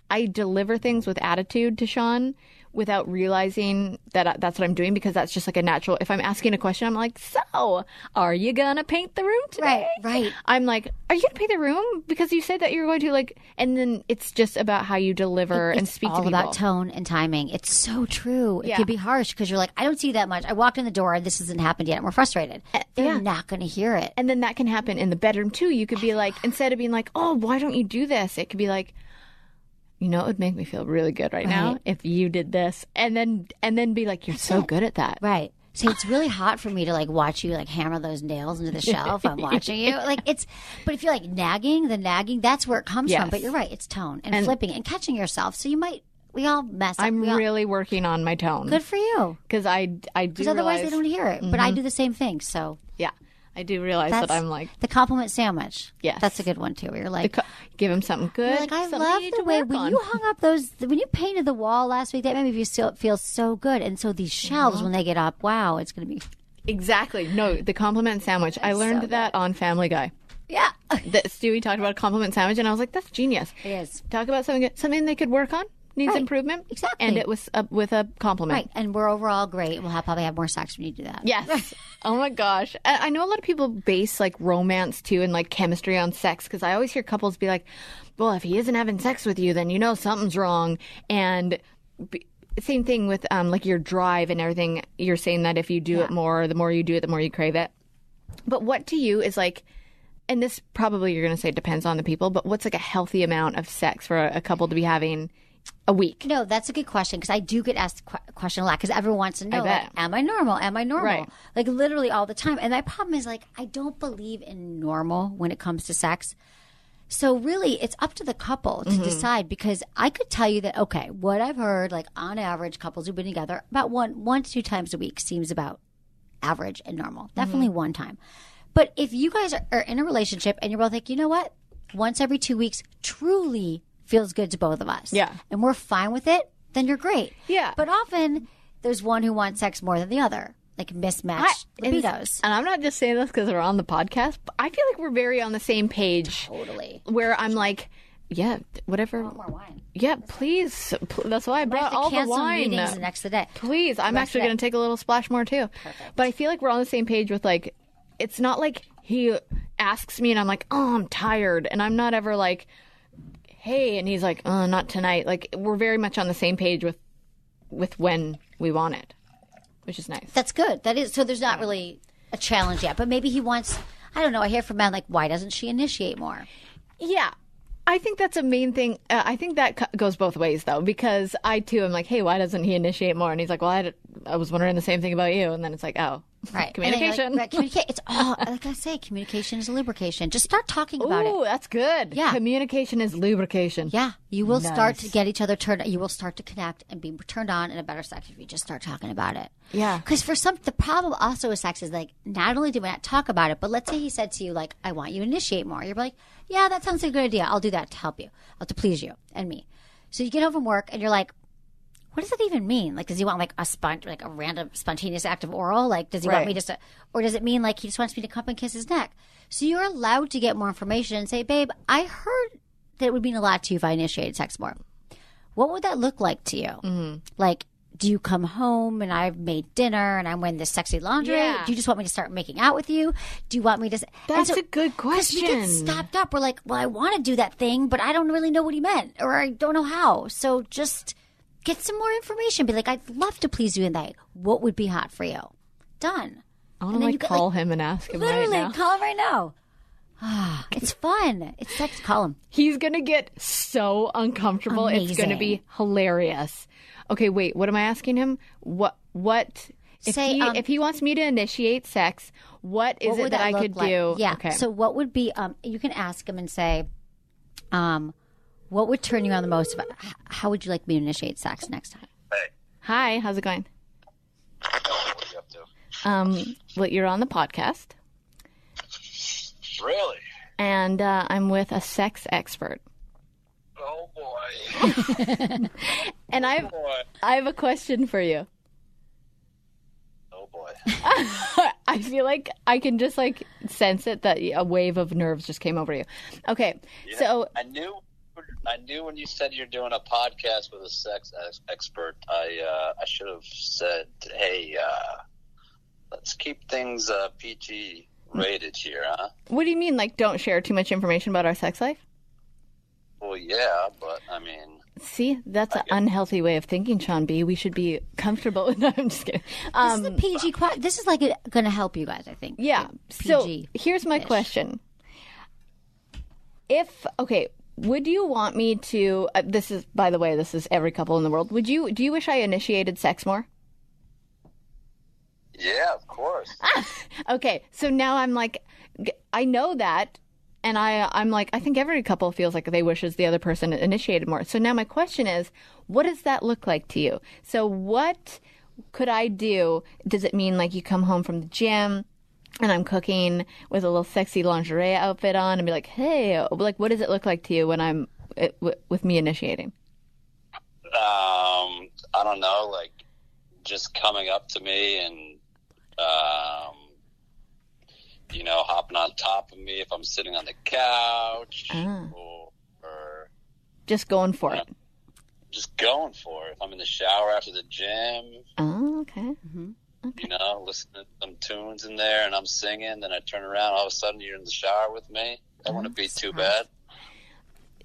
I deliver things with attitude to Sean without realizing that that's what I'm doing, because that's just like a natural. If I'm asking a question, I'm like, so are you gonna paint the room today? Right. I'm like, are you gonna paint the room? Because you said that you were going to, like, and then it's just about how you deliver and speak to people. It's all about tone and timing. It's so true. It Yeah. can be harsh because you're like, I don't see that much. I walked in the door and this hasn't happened yet. And we're frustrated. They're not going to hear it. And then that can happen in the bedroom too. You could be like, instead of being like, oh, why don't you do this? It could be like, you know, it would make me feel really good right now if you did this. And then be like, you're so good at that. Right. So it's really hot for me to like watch you like hammer those nails into the shelf. I'm watching you. Like but if you're like nagging, that's where it comes from. But you're right. It's tone and flipping and catching yourself. So we all mess up. I'm really working on my tone. Good for you. Because I do Because otherwise they don't hear it. But I do the same thing. So yeah. I do realize that I'm like... The compliment sandwich. Yes. That's a good one, too. Where you're like... give him something good. You're like, I love the way... When you hung up when you painted the wall last week, that made me feel so good. And so these shelves, when they get up, wow, it's going to be... Exactly. No, the compliment sandwich. I learned that on Family Guy. Yeah. Stewie talked about a compliment sandwich, and I was like, that's genius. It is. Talk about something they could work on. Needs improvement. Exactly. And it was with a compliment. Right. And we're overall great. We'll probably have more sex when you do that. Yes. Oh my gosh. I know a lot of people base like romance too and like chemistry on sex, because I always hear couples be like, well, if he isn't having sex with you, then you know something's wrong. And same thing with like your drive and everything. You're saying that if you do it more, the more you do it, the more you crave it. But what to you is like, and this probably you're going to say depends on the people, but what's like a healthy amount of sex for a couple to be having a week? No, that's a good question because I do get asked the question a lot because everyone wants to know, bet. like, am I normal? Am I normal? Right. Like literally all the time. And my problem is like, I don't believe in normal when it comes to sex. So really, it's up to the couple to decide because I could tell you that, okay, what I've heard, like on average, couples who've been together about one to 2 times a week seems about average and normal. Definitely one time. But if you guys are in a relationship and you're both like, you know what? Once every 2 weeks truly feels good to both of us. Yeah. And we're fine with it, then you're great. Yeah. But often there's one who wants sex more than the other. Like mismatched libidos. And I'm not just saying this because we're on the podcast, but I feel like we're very on the same page. Totally. Where I'm like, yeah, whatever. I want more wine. Yeah, please. That's why I brought all the wine. Meetings the next day. Please. I'm actually going to take a little splash more too. Perfect. But I feel like we're on the same page with like, it's not like he asks me and I'm like, oh, I'm tired. And I'm not ever like, hey, and he's like, oh, not tonight. Like, we're very much on the same page with when we want it, which is nice. That's good. That is. So there's not really a challenge yet. But maybe he wants, I don't know, I hear from men like, why doesn't she initiate more? Yeah. I think that's a main thing. I think that goes both ways, though, because I, too, am like, hey, why doesn't he initiate more? And he's like, well, I was wondering the same thing about you. And then it's like, oh, right. Communication. Like, communicate. It's all, like I say, communication is a lubrication. Just start talking about it. Ooh, that's good. Yeah. Communication is lubrication. Yeah. You will start Nice. to get each other turned, you will start to connect and be turned on in a better sex if you just start talking about it. Yeah. Because the problem also with sex is like, not only do we not talk about it, but let's say he said to you, like, I want you to initiate more. You're like, yeah, that sounds like a good idea. I'll do that to help you, to please you and me. So you get home from work and you're like, what does that even mean? Like, does he want like a random spontaneous act of oral? Like, does he want me just to, or does it mean like he just wants me to come and kiss his neck? So you're allowed to get more information and say, babe, I heard that it would mean a lot to you if I initiated sex more. What would that look like to you? Mm-hmm. Like, do you come home and I've made dinner and I'm wearing this sexy lingerie? Yeah. Do you just want me to start making out with you? Do you want me to? That's a good Because we question. get stopped up. We're like, well, I want to do that thing, but I don't really know what he meant, or I don't know how. So just get some more information. Be like, I'd love to please you in that. What would be hot for you? Done. I want to like call him and ask him Literally, right now. call him right now. It's fun. It's sex. Call him. He's going to get so uncomfortable. It's going to Amazing. be hilarious. Okay, wait. What am I asking him? What if he wants me to initiate sex, what is it that I could do? Yeah. Okay. So what would be, you can ask him and say, what would turn you on the most about, how would you like me to initiate sex next time? Hey. Hi, how's it going? What are you up to? Well, you're on the podcast. Really? And I'm with a sex expert. Oh, boy. And I have a question for you. Oh, boy. I feel like I can just like sense it that a wave of nerves just came over you. Okay, Yeah, so I knew when you said you're doing a podcast with a sex expert, I should have said, hey, let's keep things PG rated here, huh? what do you mean, like, don't share too much information about our sex life? Well, yeah, but I mean, See, that's an unhealthy way of thinking, Sean B. We should be comfortable. No, I'm just kidding. This is the PG. This is like going to help you guys, I think. Yeah. So here's my question. Would you want me to? This is, by the way, this is every couple in the world. Do you wish I initiated sex more? yeah, of course. Okay, so now I'm like, I know that, and I'm like, I think every couple feels like they wishes the other person initiated more. So now my question is, what does that look like to you? So what could I do? Does it mean like you come home from the gym and I'm cooking with a little sexy lingerie outfit on and be like, hey, like, what does it look like to you when I'm with me initiating? I don't know, like just coming up to me and hopping on top of me if I'm sitting on the couch, or just going for it. Just going for it. If I'm in the shower after the gym, Oh, okay. Mm-hmm. listening to some tunes in there, and I'm singing. Then I turn around, all of a sudden you're in the shower with me. That wouldn't be too bad.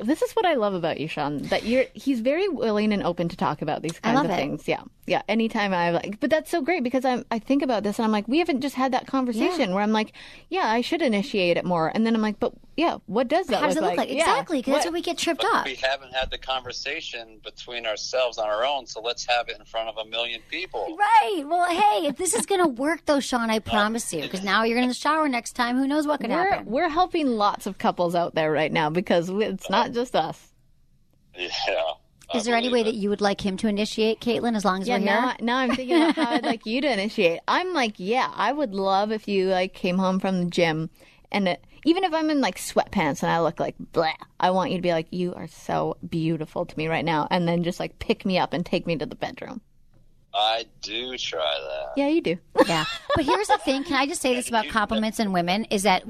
This is what I love about you, Sean, that he's very willing and open to talk about these kinds of things. Yeah. Yeah. Anytime but that's so great because I think about this and I'm like, we haven't just had that conversation where I'm like, yeah, I should initiate it more. And then I'm like, but Yeah, what does that How does it look like? Yeah. Exactly, because that's where we get tripped up. We haven't had the conversation between ourselves on our own, so let's have it in front of 1 million people. Right. Well, hey, if this is going to work, though, Sean, I promise you, because now you're in the shower next time. Who knows what could happen? We're helping lots of couples out there right now because it's not just us. Yeah. Is there any way that you would like him to initiate, Kaitlyn, as long as we're here? Now I'm thinking about how I'd like you to initiate. I'm like, yeah, I would love if you like came home from the gym and even if I'm in like sweatpants and I look like blah, I want you to be like, you are so beautiful to me right now, and then just like pick me up and take me to the bedroom. I do try that. Yeah, you do. Yeah. But here's the thing. Can I just say this about compliments and women is that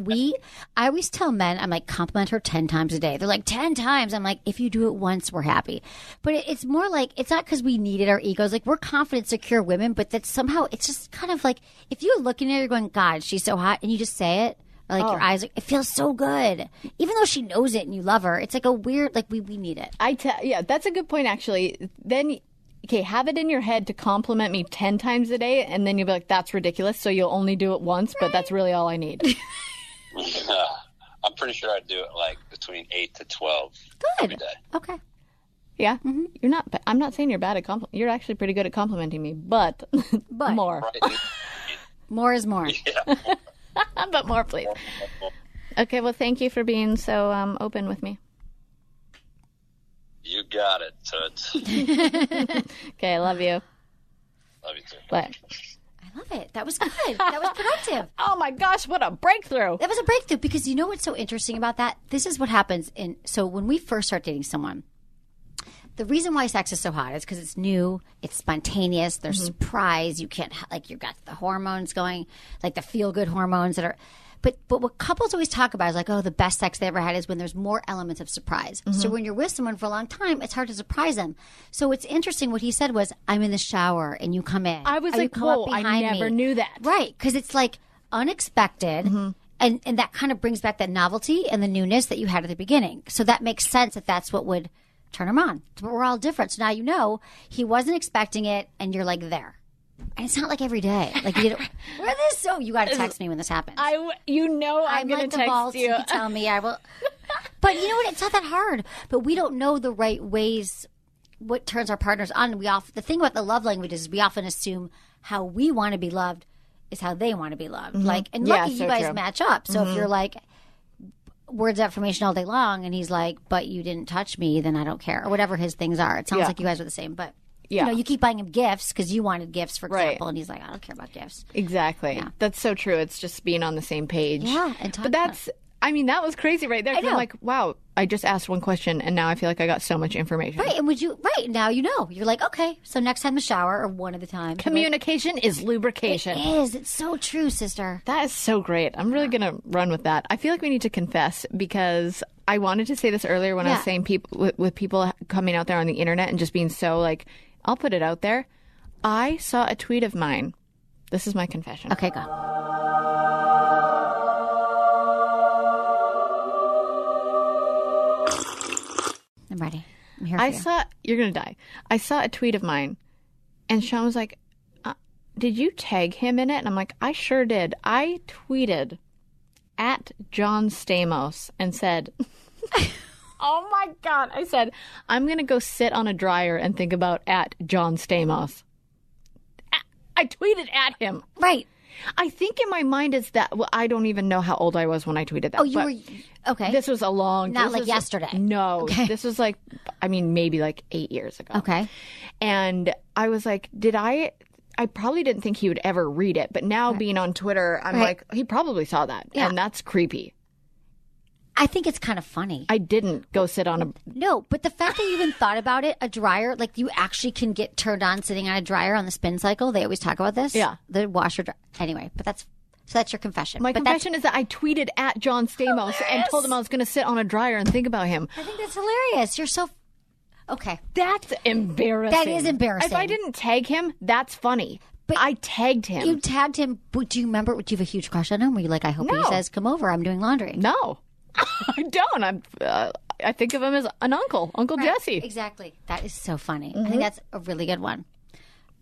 I always tell men, I'm like, compliment her 10 times a day. They're like, 10 times. I'm like, if you do it once, we're happy. But it's more like, it's not because we needed our egos. Like, we're confident, secure women, but that somehow it's just kind of like, if you're looking at her, you're going, God, she's so hot, and you just say it, or like your eyes, it feels so good. Even though she knows it and you love her, it's like a weird, like we need it. Yeah, that's a good point, actually. Then, okay, have it in your head to compliment me 10 times a day, and then you'll be like, that's ridiculous, so you'll only do it once, but that's really all I need. I'm pretty sure I do it like between 8 to 12 every day. Okay. Yeah, you're not. I'm not saying you're bad at You're actually pretty good at complimenting me, but more. Right. More is more. Yeah. But more, please. Okay, well, thank you for being so open with me. You got it, Toots. Okay, I love you. Love you too. Bye. I love it. That was good. That was productive. Oh my gosh, what a breakthrough. That was a breakthrough because you know what's so interesting about that? This is what happens so when we first start dating someone, the reason why sex is so hot is because it's new, it's spontaneous, there's surprise, you can't, like, you've got the hormones going, like the feel-good hormones that are, but what couples always talk about is like, oh, the best sex they ever had is when there's more elements of surprise. So when you're with someone for a long time, it's hard to surprise them. So it's interesting what he said was, I'm in the shower and you come in. I was like, whoa, I never knew that. Right, because it's like unexpected. And that kind of brings back that novelty and the newness that you had at the beginning. So that makes sense that that's what would turn him on. But we're all different. So now you know he wasn't expecting it and you're like there. And it's not like every day. Like, you know, where this? So you got to text me when this happens. I'm like going to the text you. You can tell me. I will. But you know what? It's not that hard. But we don't know the right ways, what turns our partners on. The thing about the love languages is we often assume how we want to be loved is how they want to be loved. Like, and lucky you guys match up. So if you're like, words of affirmation all day long, and he's like, but you didn't touch me, then I don't care, or whatever his things are. It sounds like you guys are the same, but you know, you keep buying him gifts because you wanted gifts, for example, and he's like, I don't care about gifts. Exactly. Yeah. That's so true. It's just being on the same page. Yeah, and but that's, I mean, that was crazy right there. 'Cause I'm like, wow, I just asked one question, and now I feel like I got so much information. Right, and now you know. You're like, okay, so next time the shower, or one at a time. Communication is lubrication. It is. It's so true, sister. That is so great. I'm really going to run with that. I feel like we need to confess, because I wanted to say this earlier when I was saying with people coming out there on the internet and just being so like, I'll put it out there. I saw a tweet of mine. This is my confession. Okay, go. I'm ready. I'm here for you. You're going to die. I saw a tweet of mine, and Sean was like, did you tag him in it? And I'm like, I sure did. I tweeted at John Stamos and said, oh my God. I said, I'm going to go sit on a dryer and think about at John Stamos. I tweeted at him. Right. I think in my mind is that, well, I don't even know how old I was when I tweeted that. Oh, you were, okay. This was a long... Not like yesterday. No. Okay. This was like, I mean, maybe like 8 years ago. Okay. And I was like, I probably didn't think he would ever read it, but now being on Twitter, I'm like, he probably saw that. Yeah. And that's creepy. I think it's kind of funny. I didn't go sit on a... No, but the fact that you even thought about it, a dryer, like you actually can get turned on sitting on a dryer on the spin cycle. They always talk about this. Yeah. The washer dryer. Anyway, but that's your confession. My confession is that I tweeted at John Stamos and told him I was going to sit on a dryer and think about him. I think that's hilarious. You're so... Okay. That's embarrassing. That is embarrassing. If I didn't tag him, that's funny. But I tagged him. You tagged him. But do you remember, do you have a huge crush on him? Were you like, I hope he says, come over, I'm doing laundry? No. I don't. I think of him as an uncle, Uncle Jesse. Exactly. That is so funny. I think that's a really good one.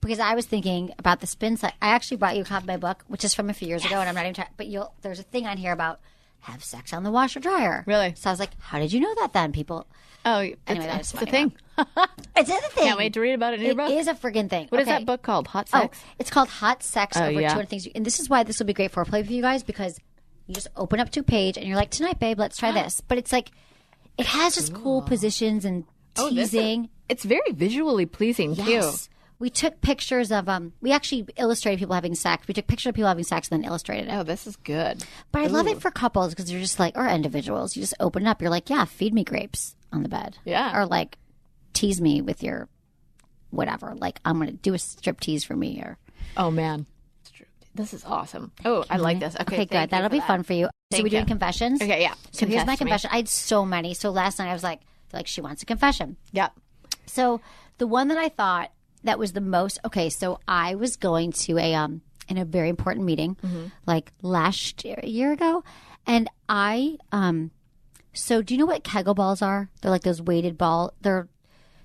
Because I was thinking about the spin cycle. I actually brought you a copy of my book, which is from a few years ago, and I'm not even trying. But there's a thing on here about have sex on the washer dryer. Really? So I was like, how did you know that then? People. Oh, Anyway, it's that's the funny. thing. It's a thing. Can't wait to read about it in your book. It is a friggin' thing. What is that book called? Hot Sex? Oh, it's called Hot Sex Over yeah. 200 Things. And this is why this will be great foreplay for you guys, because you just open up to a page and you're like, tonight, babe, let's try this. But it's like, it has just cool positions and teasing. It's very visually pleasing, Yes. too. We took pictures of, we actually illustrated people having sex. We took pictures of people having sex and then illustrated it. Oh, this is good. But I love it for couples because you're just like, or individuals. You just open it up. You're like, yeah, feed me grapes on the bed. Yeah. Or like, tease me with your whatever. Like, I'm going to do a strip tease for me. Or Oh, man. This is awesome. Oh, I like this. Okay, good. That'll be fun for you. So we're doing confessions? Okay, yeah. So here's my Confess to me. confession. I had so many. So last night I was like, she wants a confession. Yeah. So the one that I thought that was the most, okay, so I was going to in a very important meeting, like last year ago. And so do you know what Kegel balls are? They're like those weighted ball.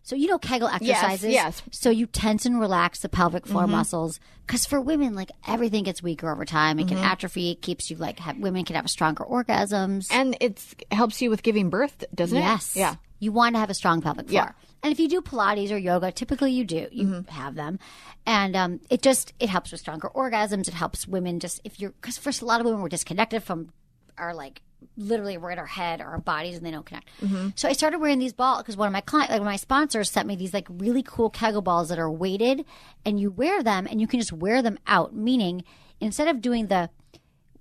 So you know Kegel exercises? Yes. So you tense and relax the pelvic floor muscles. Because for women, like everything gets weaker over time. It can atrophy. It keeps you like, women can have stronger orgasms. And it helps you with giving birth, doesn't it? Yes. Yeah. You want to have a strong pelvic floor. Yeah. And if you do Pilates or yoga, typically you do. You have them. And it helps with stronger orgasms. It helps women because for a lot of women, we're disconnected from our like, literally we're in our head or our bodies and they don't connect. So I started wearing these balls because one of my clients, like my sponsors sent me these like really cool Kegel balls that are weighted and you wear them and you can just wear them out. Meaning instead of doing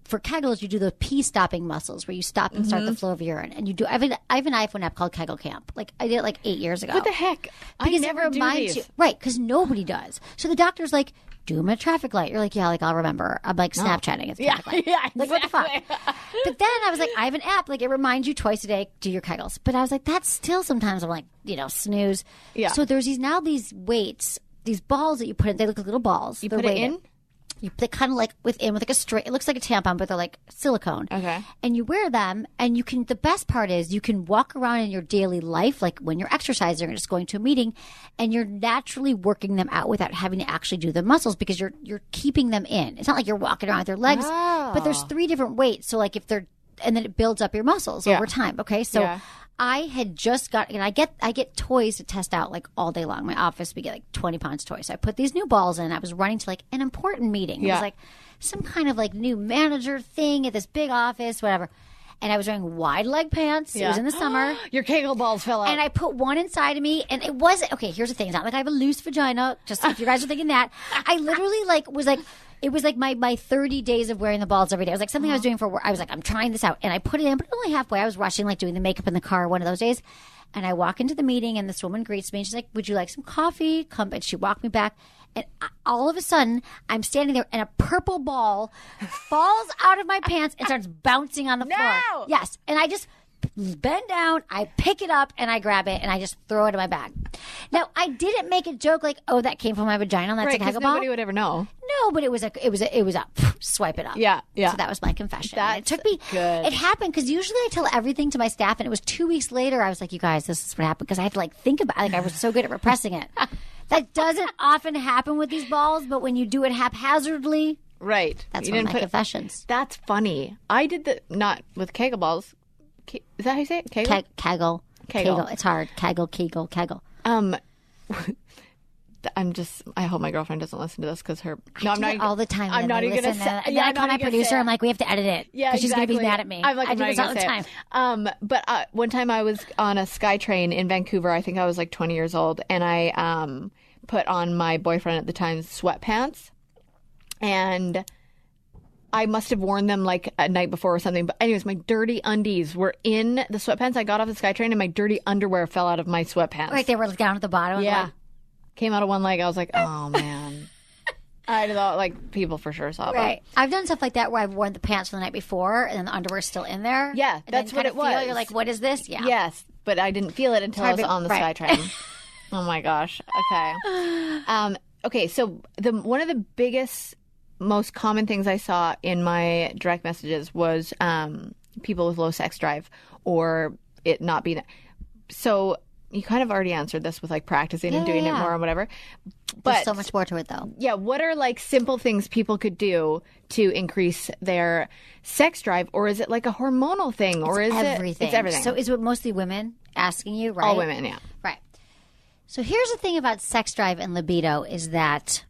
for Kegels, you do the pee stopping muscles where you stop and start the flow of urine. And you do, I have an iPhone app called Kegel Camp. Like I did it like 8 years ago. What the heck? Because I never it reminds do you, these. right? Because nobody does. So the doctor's like, do them at a traffic light. You're like, yeah, like I'll remember. I'm like Snapchatting at the traffic light. Yeah, Like what the fuck? exactly. But then I was like, I have an app. Like it reminds you twice a day, do your Kegels. But I was like, that's still sometimes I'm like, snooze. Yeah. So there's these weights, these balls that you put in. They look like little balls. You They're put it weighted. in? They kind of like with like a straight. It looks like a tampon, but they're like silicone. Okay. And you wear them, and you can. The best part is you can walk around in your daily life, like when you're exercising or just going to a meeting, and you're naturally working them out without having to actually do the muscles because you're keeping them in. It's not like you're walking around with your legs, but there's 3 different weights. So like and then it builds up your muscles over time. Okay, so. Yeah. I had just got, and I get toys to test out like all day long. In my office, we get like 20 pounds toys. So I put these new balls in. I was running to like an important meeting. It was like some kind of like new manager thing at this big office, whatever. And I was wearing wide leg pants. It was in the summer. Your Kegel balls fell out. And I put one inside of me, and it wasn't, okay, here's the thing. It's not like I have a loose vagina, just if you guys are thinking that. I literally it was like my 30 days of wearing the balls every day. It was like something I was doing for work. I was like, I'm trying this out. And I put it in, but only halfway. I was rushing, like doing the makeup in the car one of those days. And I walk into the meeting, and this woman greets me, and she's like, would you like some coffee? Come. And she walked me back. And all of a sudden, I'm standing there, and a purple ball falls out of my pants and starts bouncing on the floor. Yes. And I just bend down, I pick it up, and I grab it, and I just throw it in my bag. Now, I didn't make a joke like, oh, that came from my vagina. That's right, a because Kegel ball. nobody would ever know. No, but it was a swipe it up. Yeah. So that was my confession. And it That's took me. good. It happened because usually I tell everything to my staff, and it was 2 weeks later. I was like, you guys, this is what happened because I had to like think about. Like I was so good at repressing it. That doesn't often happen with these balls, but when you do it haphazardly, Right. that's You one of didn't my put- confessions. That's funny. I did not with Kegel balls. Is that how you say it? Kegel? Kegel. It's hard. Kegel. I hope my girlfriend doesn't listen to this because her. I do it all the time. I'm not even going to say. And then I call my producer. I'm like, we have to edit it. Yeah, because she's going to be exactly. mad at me. I'm like, I I'm do not this gonna all the say time. it. But one time I was on a SkyTrain in Vancouver. I think I was like 20 years old, and I put on my boyfriend at the time's sweatpants, and I must have worn them like a night before or something. But anyways, my dirty undies were in the sweatpants. I got off the SkyTrain, and my dirty underwear fell out of my sweatpants. Like they were down at the bottom. Yeah. Came out of one leg. I was like, oh, man. I thought, like, people for sure saw it. Right. I've done stuff like that where I've worn the pants from the night before and then the underwear's still in there. Yeah, And that's then what kind it of feel, was. You're like, what is this? Yeah. Yes, but I didn't feel it until I was on the right. SkyTrain. Oh, my gosh. Okay. Okay, so one of the biggest, most common things I saw in my direct messages was people with low sex drive or it not being... So you kind of already answered this with like practicing and doing it more and whatever. But There's so much more to it, though. Yeah, what are like simple things people could do to increase their sex drive, or is it like a hormonal thing, or is everything. It's everything. So is it mostly women asking you, right? All women, yeah. Right. So here's the thing about sex drive and libido is that,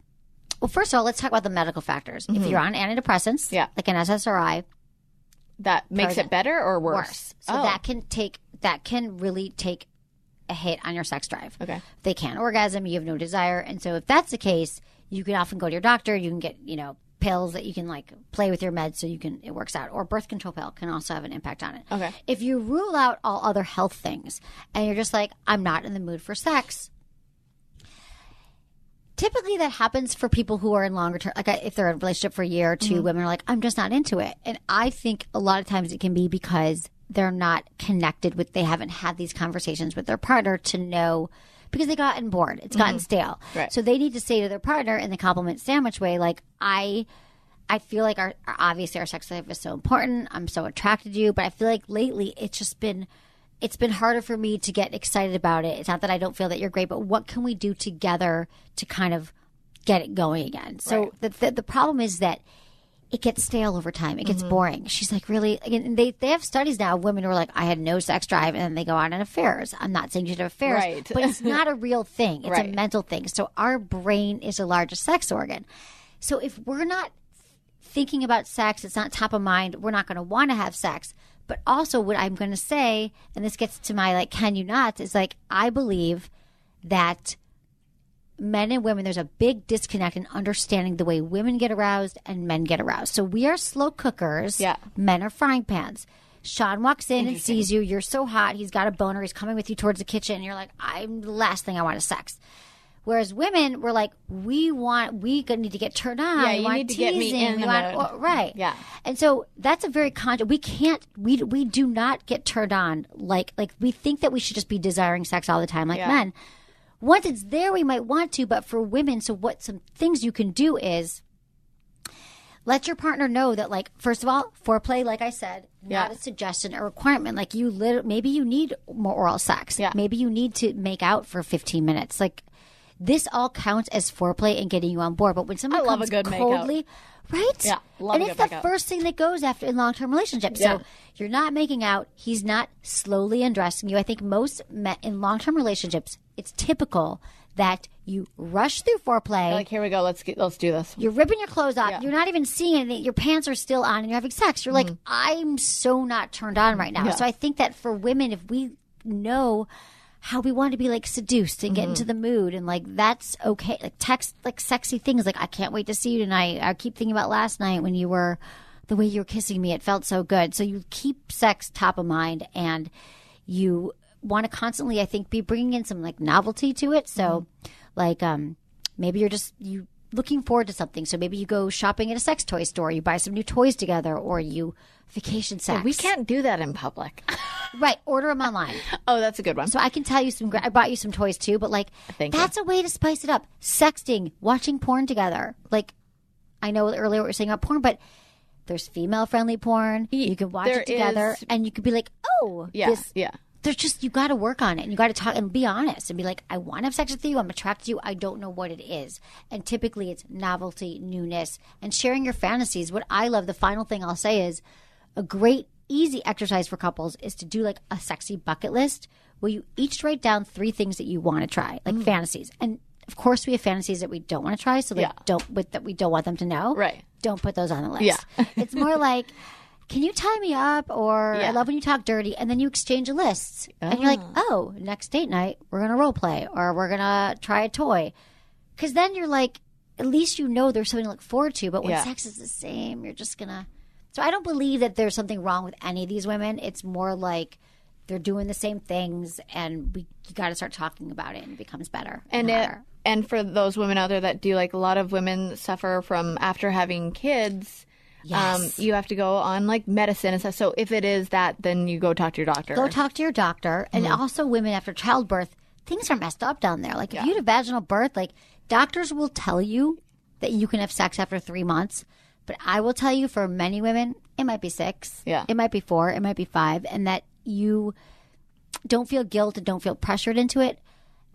well, first of all, let's talk about the medical factors. If you're on antidepressants, like an SSRI, that makes it better or worse? So that can really take a hit on your sex drive. Okay. They can't orgasm, you have no desire. And so if that's the case, you can often go to your doctor, you can get, pills that you can like play with your meds so it works out. Or birth control pill can also have an impact on it. Okay. If you rule out all other health things and you're just like, I'm not in the mood for sex, typically that happens for people who are in longer term, like if they're in a relationship for a year or two, women are like, I'm just not into it. And I think a lot of times it can be because they're not connected with, they haven't had these conversations with their partner to know, because they gotten bored. It's gotten stale. Right. So they need to say to their partner in the compliment sandwich way, like, I feel like obviously our sex life is so important. I'm so attracted to you. But I feel like lately it's been harder for me to get excited about it. It's not that I don't feel that you're great, but what can we do together to kind of get it going again? So the problem is that it gets stale over time. It gets boring. She's like, really? Again, they have studies now of women who are like, I had no sex drive, and then they go on in affairs. I'm not saying you should have affairs, but it's not a real thing. It's a mental thing. So our brain is the largest sex organ. So if we're not thinking about sex, it's not top of mind, we're not going to want to have sex. But also what I'm going to say, and this gets to my like, can you not, is like, I believe that men and women, there's a big disconnect in understanding the way women get aroused and men get aroused. So we are slow cookers. Yeah. Men are frying pans. Sean walks in and sees you. You're so hot. He's got a boner. He's coming with you towards the kitchen. And you're like, I'm the last thing I want is sex. Whereas women, we're like, we need to get turned on. Yeah, we you want need to teasing. get me in the mood. Right. Yeah. And so that's a very we do not get turned on like we think that we should just be desiring sex all the time like men. Once it's there, we might want to, but for women, so what some things you can do is let your partner know that, like, first of all, foreplay, like I said, not a suggestion or requirement. Like, maybe you need more oral sex. Yeah. Maybe you need to make out for 15 minutes. Like, this all counts as foreplay and getting you on board. But when someone comes coldly, right? Yeah, love and a it's good the makeout. first thing that goes after in long-term relationships. Yeah. So you're not making out. He's not slowly undressing you. I think most men in long-term relationships, it's typical that you rush through foreplay. Like, here we go. Let's do this. You're ripping your clothes off. Yeah. You're not even seeing anything. Your pants are still on and you're having sex. You're like, I'm so not turned on right now. Yeah. So I think that for women, if we know how we want to be like seduced and get into the mood and like that's okay. Like text like sexy things like I can't wait to see you tonight. I keep thinking about last night when you were the way you were kissing me. It felt so good. So you keep sex top of mind and you want to constantly, I think, be bringing in some like novelty to it. So like maybe you're just looking forward to something. So maybe you go shopping at a sex toy store, you buy some new toys together, or you vacation sex. Yeah, we can't do that in public. Right. Order them online. Oh, that's a good one. So I can tell you I bought you some toys too, but like that's a way to spice it up. Sexting, watching porn together. Like I know earlier what we were saying about porn, but there's female friendly porn. You can watch it together and you could be like, oh, there's just, you got to work on it and you got to talk and be honest and be like, I want to have sex with you. I'm attracted to you. I don't know what it is. And typically it's novelty, newness, and sharing your fantasies. What I love, the final thing I'll say is a great, easy exercise for couples is to do like a sexy bucket list where you each write down 3 things that you want to try, like fantasies. And of course we have fantasies that we don't want to try. So like that we don't want them to know. Right. Don't put those on the list. Yeah. It's more like, can you tie me up? Or I love when you talk dirty. And then you exchange a list. And you're like, oh, next date night, we're going to role play or we're going to try a toy. Because then you're like, at least you know there's something to look forward to. But when sex is the same, you're just going to. So I don't believe that there's something wrong with any of these women. It's more like they're doing the same things and you got to start talking about it and it becomes better. And for those women out there that do, like a lot of women suffer from after having kids. Yes. You have to go on like medicine and stuff. So if it is that, then you go talk to your doctor. Go talk to your doctor. And also women after childbirth, things are messed up down there. Like if you had a vaginal birth, like doctors will tell you that you can have sex after 3 months. But I will tell you for many women, it might be 6. Yeah. It might be 4. It might be 5. And that don't feel guilt and don't feel pressured into it.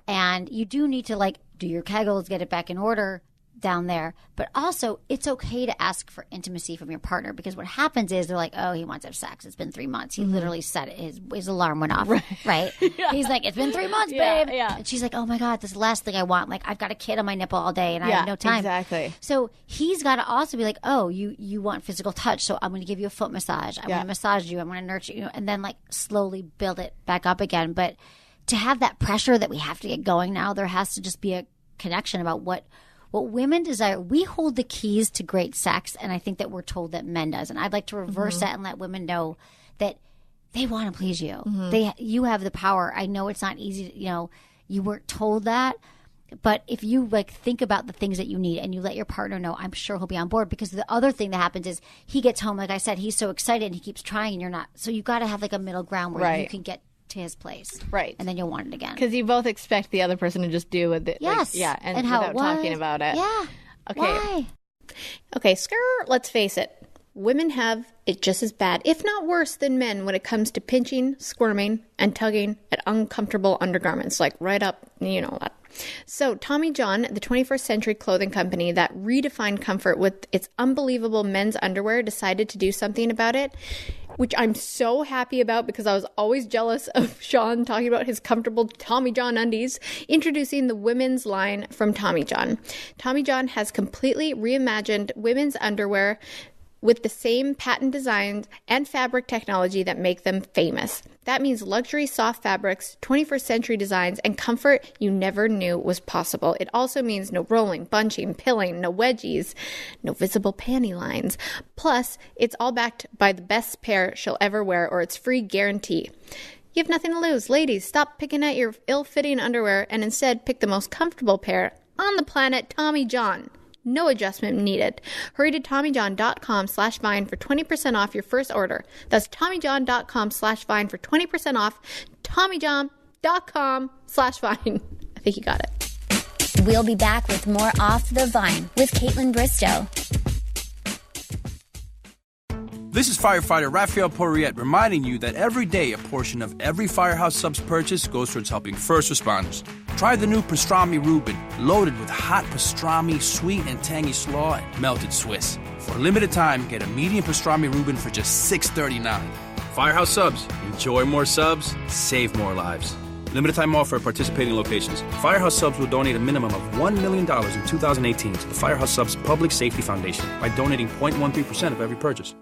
And you do need to like do your Kegels, get it back in order down there. But also, it's okay to ask for intimacy from your partner, because what happens is they're like, oh, he wants to have sex. It's been 3 months. He literally set it. His alarm went off. Right? Yeah. He's like, it's been 3 months, babe. Yeah. And she's like, oh my God, this is the last thing I want. Like, I've got a kid on my nipple all day and I have no time. Exactly. So he's got to also be like, oh, you want physical touch. So I'm going to give you a foot massage. I'm going to massage you. I'm going to nurture you. And then like slowly build it back up again. But to have that pressure that we have to get going now, there has to just be a connection about what women desire. We hold the keys to great sex, and I think that we're told that men does. And I'd like to reverse that and let women know that they want to please you. You have the power. I know it's not easy. You weren't told that, but if you like think about the things that you need and you let your partner know, I'm sure he'll be on board. Because the other thing that happens is he gets home, like I said, he's so excited and he keeps trying, and you're not. So you got to have like a middle ground where you can get to his place, right? And then you'll want it again, because you both expect the other person to just do it. Yes, and how without talking about it. Yeah. Okay. Why? Okay, let's face it. Women have it just as bad, if not worse, than men when it comes to pinching, squirming, and tugging at uncomfortable undergarments, like right up, that. So Tommy John, the 21st century clothing company that redefined comfort with its unbelievable men's underwear, decided to do something about it, which I'm so happy about because I was always jealous of Sean talking about his comfortable Tommy John undies, introducing the women's line from Tommy John. Tommy John has completely reimagined women's underwear with the same patent designs and fabric technology that make them famous. That means luxury soft fabrics, 21st century designs, and comfort you never knew was possible. It also means no rolling, bunching, pilling, no wedgies, no visible panty lines. Plus, it's all backed by the best pair she'll ever wear, or its free guarantee. You have nothing to lose. Ladies, stop picking at your ill-fitting underwear and instead pick the most comfortable pair on the planet, Tommy John. No adjustment needed. Hurry to TommyJohn.com/Vine for 20% off your first order. That's TommyJohn.com/Vine for 20% off. TommyJohn.com/Vine. I think you got it. We'll be back with more Off the Vine with Kaitlyn Bristowe. This is firefighter Raphael Porriette reminding you that every day a portion of every Firehouse Subs purchase goes towards helping first responders. Try the new pastrami Reuben, loaded with hot pastrami, sweet and tangy slaw, and melted Swiss. For a limited time, get a medium pastrami Reuben for just $6.39. Firehouse Subs. Enjoy more subs, save more lives. Limited time offer at participating locations. Firehouse Subs will donate a minimum of $1 million in 2018 to the Firehouse Subs Public Safety Foundation by donating 0.13% of every purchase.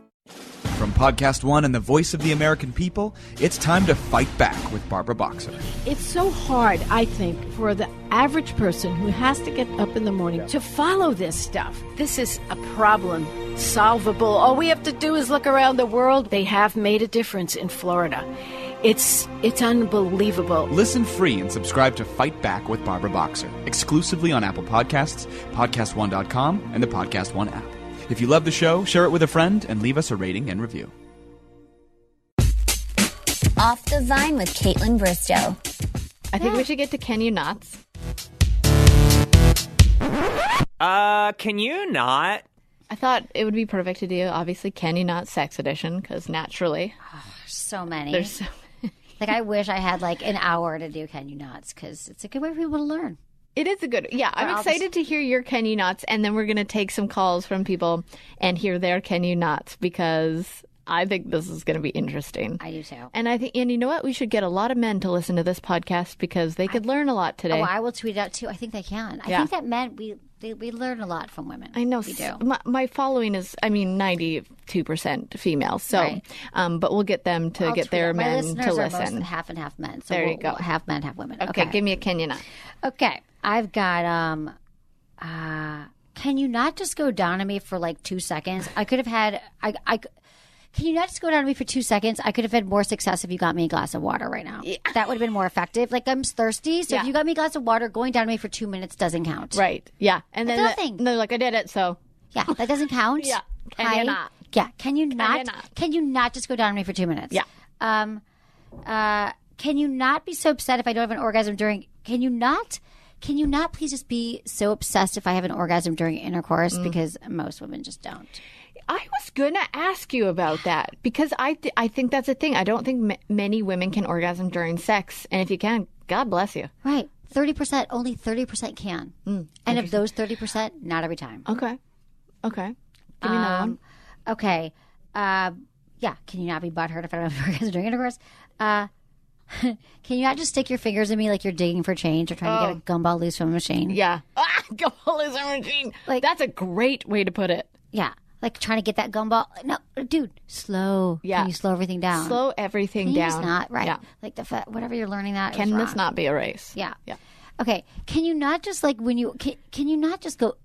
From Podcast One and the voice of the American people, it's time to fight back with Barbara Boxer. It's so hard, I think, for the average person who has to get up in the morning to follow this stuff. This is a problem solvable. All we have to do is look around the world. They have made a difference in Florida. It's unbelievable. Listen free and subscribe to Fight Back with Barbara Boxer, exclusively on Apple Podcasts, PodcastOne.com, and the Podcast One app. If you love the show, share it with a friend and leave us a rating and review. Off the Vine with Kaitlyn Bristowe. I think we should get to Can You Nots. Can you not? I thought it would be perfect to do, obviously, Can You Not Sex Edition, because naturally. So many. There's so many. Like, I wish I had like an hour to do Can You Nots, because it's a good way for people to learn. It is a good, I'm excited to hear your Can You Nots, and then we're going to take some calls from people and hear their Can You Nots, because I think this is going to be interesting. I do too. And you know what? We should get a lot of men to listen to this podcast, because they could learn a lot today. Oh, I will tweet it out too. I think they can. I think that men, we learn a lot from women. I know. We do. My following is, 92% female. So, right. but we'll get them to get their men to listen. My listeners are half and half men. So there you go. Half men, half women. Okay, give me a Can You Not. Okay. I've got, can you not just go down on me for like 2 seconds? I could have had, can you not just go down on me for 2 seconds? I could have had more success if you got me a glass of water right now. Yeah. That would have been more effective. Like, I'm thirsty, so if you got me a glass of water, going down on me for 2 minutes doesn't count. Right. Yeah. And then nothing. They're like, I did it, so. Yeah, that doesn't count. Yeah. Can you not? Yeah. Can you not just go down on me for 2 minutes? Yeah. Can you not be so upset if I don't have an orgasm during? Can you not can you not please just be so obsessed if I have an orgasm during intercourse? Because most women just don't. I was going to ask you about that because I think that's a thing. I don't think many women can orgasm during sex. And if you can, God bless you. Right. 30%, only 30% can. And of those 30%, not every time. Okay. Give me another one. Okay. Yeah. Can you not be butthurt if I don't have an orgasm during intercourse? Can you not just stick your fingers in me like you're digging for change or trying to get a gumball loose from a machine? Yeah. Gumball loose from a machine. Like, that's a great way to put it. Yeah. Like trying to get that gumball. No, dude, slow. Yeah. Can you slow everything down? Slow everything Can you down. just not? Right. Yeah. Like whatever you're learning that. Can is this wrong. not be a race? Yeah. Yeah. Okay. Can you not just like when you can you not just go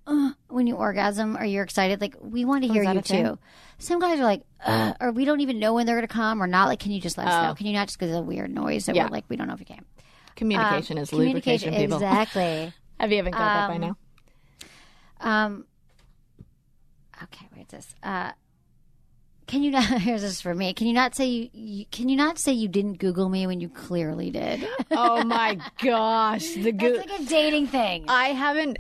when you orgasm or you're excited? Like we want to hear that you a thing? too. Some guys are like, or we don't even know when they're going to come or not. Like, can you just let us know? Can you not just go to the weird noise that we're like, we don't know if you came. Communication is lubrication, people. Exactly. Have you even got that by now? Okay, wait, this. Can you not? Here's this for me. Can you not say can you not say you didn't Google me when you clearly did? Oh my gosh, That's like a dating thing. I haven't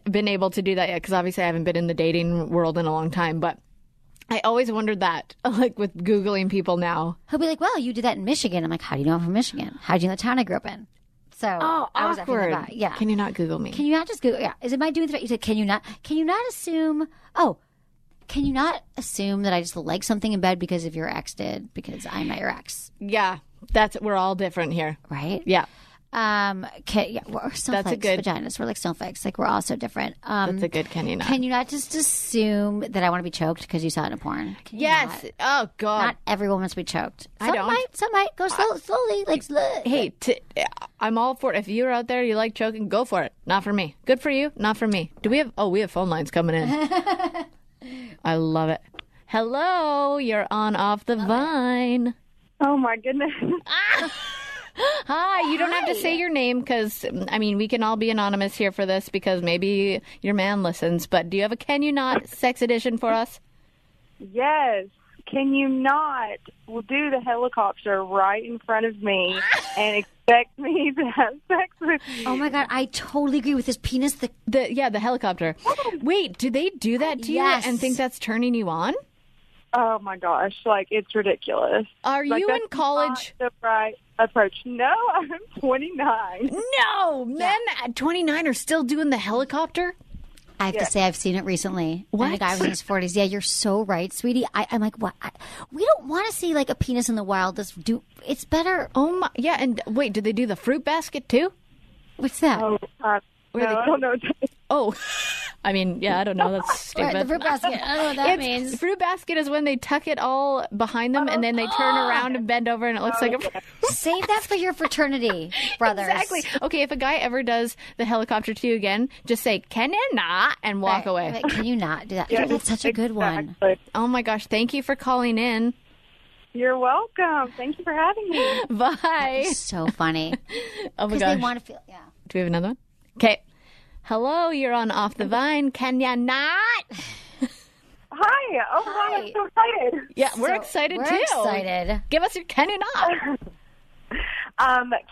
been able to do that yet because obviously I haven't been in the dating world in a long time. But I always wondered that, like with Googling people now. He'll be like, "Well, you did that in Michigan." I'm like, "How do you know I'm from Michigan? How do you know the town I grew up in?" So I was awkward. Like, yeah. Can you not Google me? Can you not just Google? Yeah. Am I doing the right? You said, can you not assume? Oh. Can you not assume that I just like something in bed because of your ex did? Because I'm not your ex. Yeah, we're all different here, right? Yeah. We're snowflakes, vaginas. We're like snowflakes. Like we're all so different. That's a good. Can you not? Can you not just assume that I want to be choked because you saw it in a porn? Yes. Not? Oh God. Not every woman wants to be choked. I don't. Some might go slowly. Like hey, I'm all for it. If you're out there, you like choking, go for it. Not for me. Good for you. Not for me. Do we have? Oh, we have phone lines coming in. I love it. Hello, you're on Off the Vine. Oh my goodness. Hi, you don't have to say your name because, I mean, we can all be anonymous here for this because maybe your man listens. But do you have a Can You Not sex edition for us? Yes. Can you not do the helicopter right in front of me and expect me to have sex with you? Oh my God, I totally agree with this penis. The helicopter. Wait, do they do that to you and think that's turning you on? Oh my gosh, like it's ridiculous. Are you in college? Not the right approach. No, I'm 29. No, men at 29 are still doing the helicopter? I have to say I've seen it recently. What? And a guy was in his 40s. Yeah, you're so right, sweetie. I'm like, what? We don't want to see like a penis in the wild. It's better. Oh my, yeah. And wait, did they do the fruit basket too? What's that? Oh, no, I don't know. Oh, I mean, yeah, I don't know. That's stupid. Right, the fruit basket. I don't know what that means. Fruit basket is when they tuck it all behind them and then they turn around and bend over and it looks like a... Save that for your fraternity, brothers. Exactly. Okay, if a guy ever does the helicopter to you again, just say, can you not? And walk away. Right. Can you not do that? Yeah, It's such a good one. Oh my gosh, thank you for calling in. You're welcome. Thank you for having me. Bye. So funny. Oh my gosh. Because they want to feel, Do we have another one? Okay. Hello, you're on Off the Vine. Can you not? Hi. Oh, wow, I'm so excited. Yeah, we're excited too. We're excited. Give us your can you not?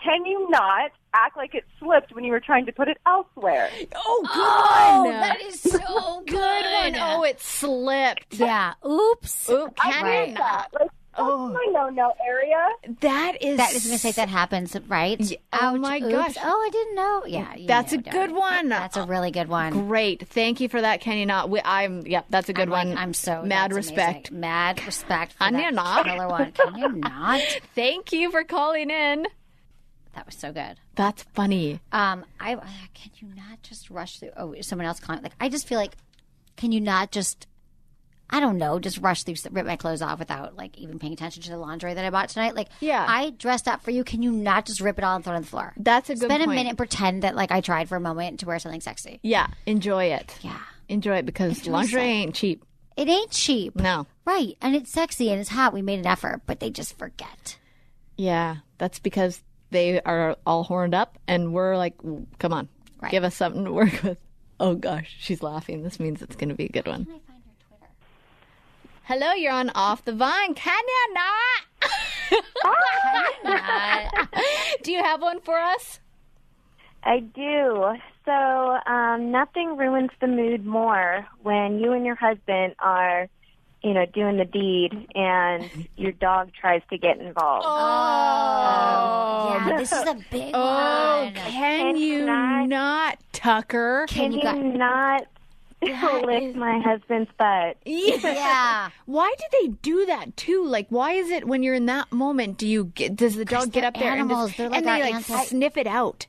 Can you not act like it slipped when you were trying to put it elsewhere? Oh, good one. That is so good one. Oh, it slipped. Yeah. Oops. Oop, can you not? Like, oh, my no area. That is a mistake that happens, right? Oh Ouch, my oops. gosh. Oh, I didn't know. Yeah, that's a good one. That's a really good one. Great. Thank you for that. Can you not? That's a good one. I'm so mad that's respect. amazing. Mad respect. For Can that you not? Killer one. Can you not? Thank you for calling in. That was so good. That's funny. Can you not just rush through? Oh, someone else calling. Like, I just feel like, can you not just? I don't know, just rush through, rip my clothes off without like even paying attention to the lingerie that I bought tonight. Like, yeah, I dressed up for you. Can you not just rip it all and throw it on the floor? That's a good Spend point. a minute and pretend that like I tried for a moment to wear something sexy. Yeah, enjoy it. Yeah, enjoy it because lingerie ain't cheap. It ain't cheap. No. Right, and it's sexy and it's hot. We made an effort, but they just forget. Yeah, that's because they are all horned up and we're like, come on, give us something to work with. Oh gosh, she's laughing. This means it's going to be a good one. Hello, you're on Off the Vine. Can you not? Can you not? Do you have one for us? I do. So nothing ruins the mood more when you and your husband are, doing the deed and your dog tries to get involved. Yeah, this is a big one. Can you not, Tucker? Can you not lick my husband's butt? Yeah. Why do they do that too? Like, why is it when you're in that moment, does the dog get up there animals. and They're like they sniff it out?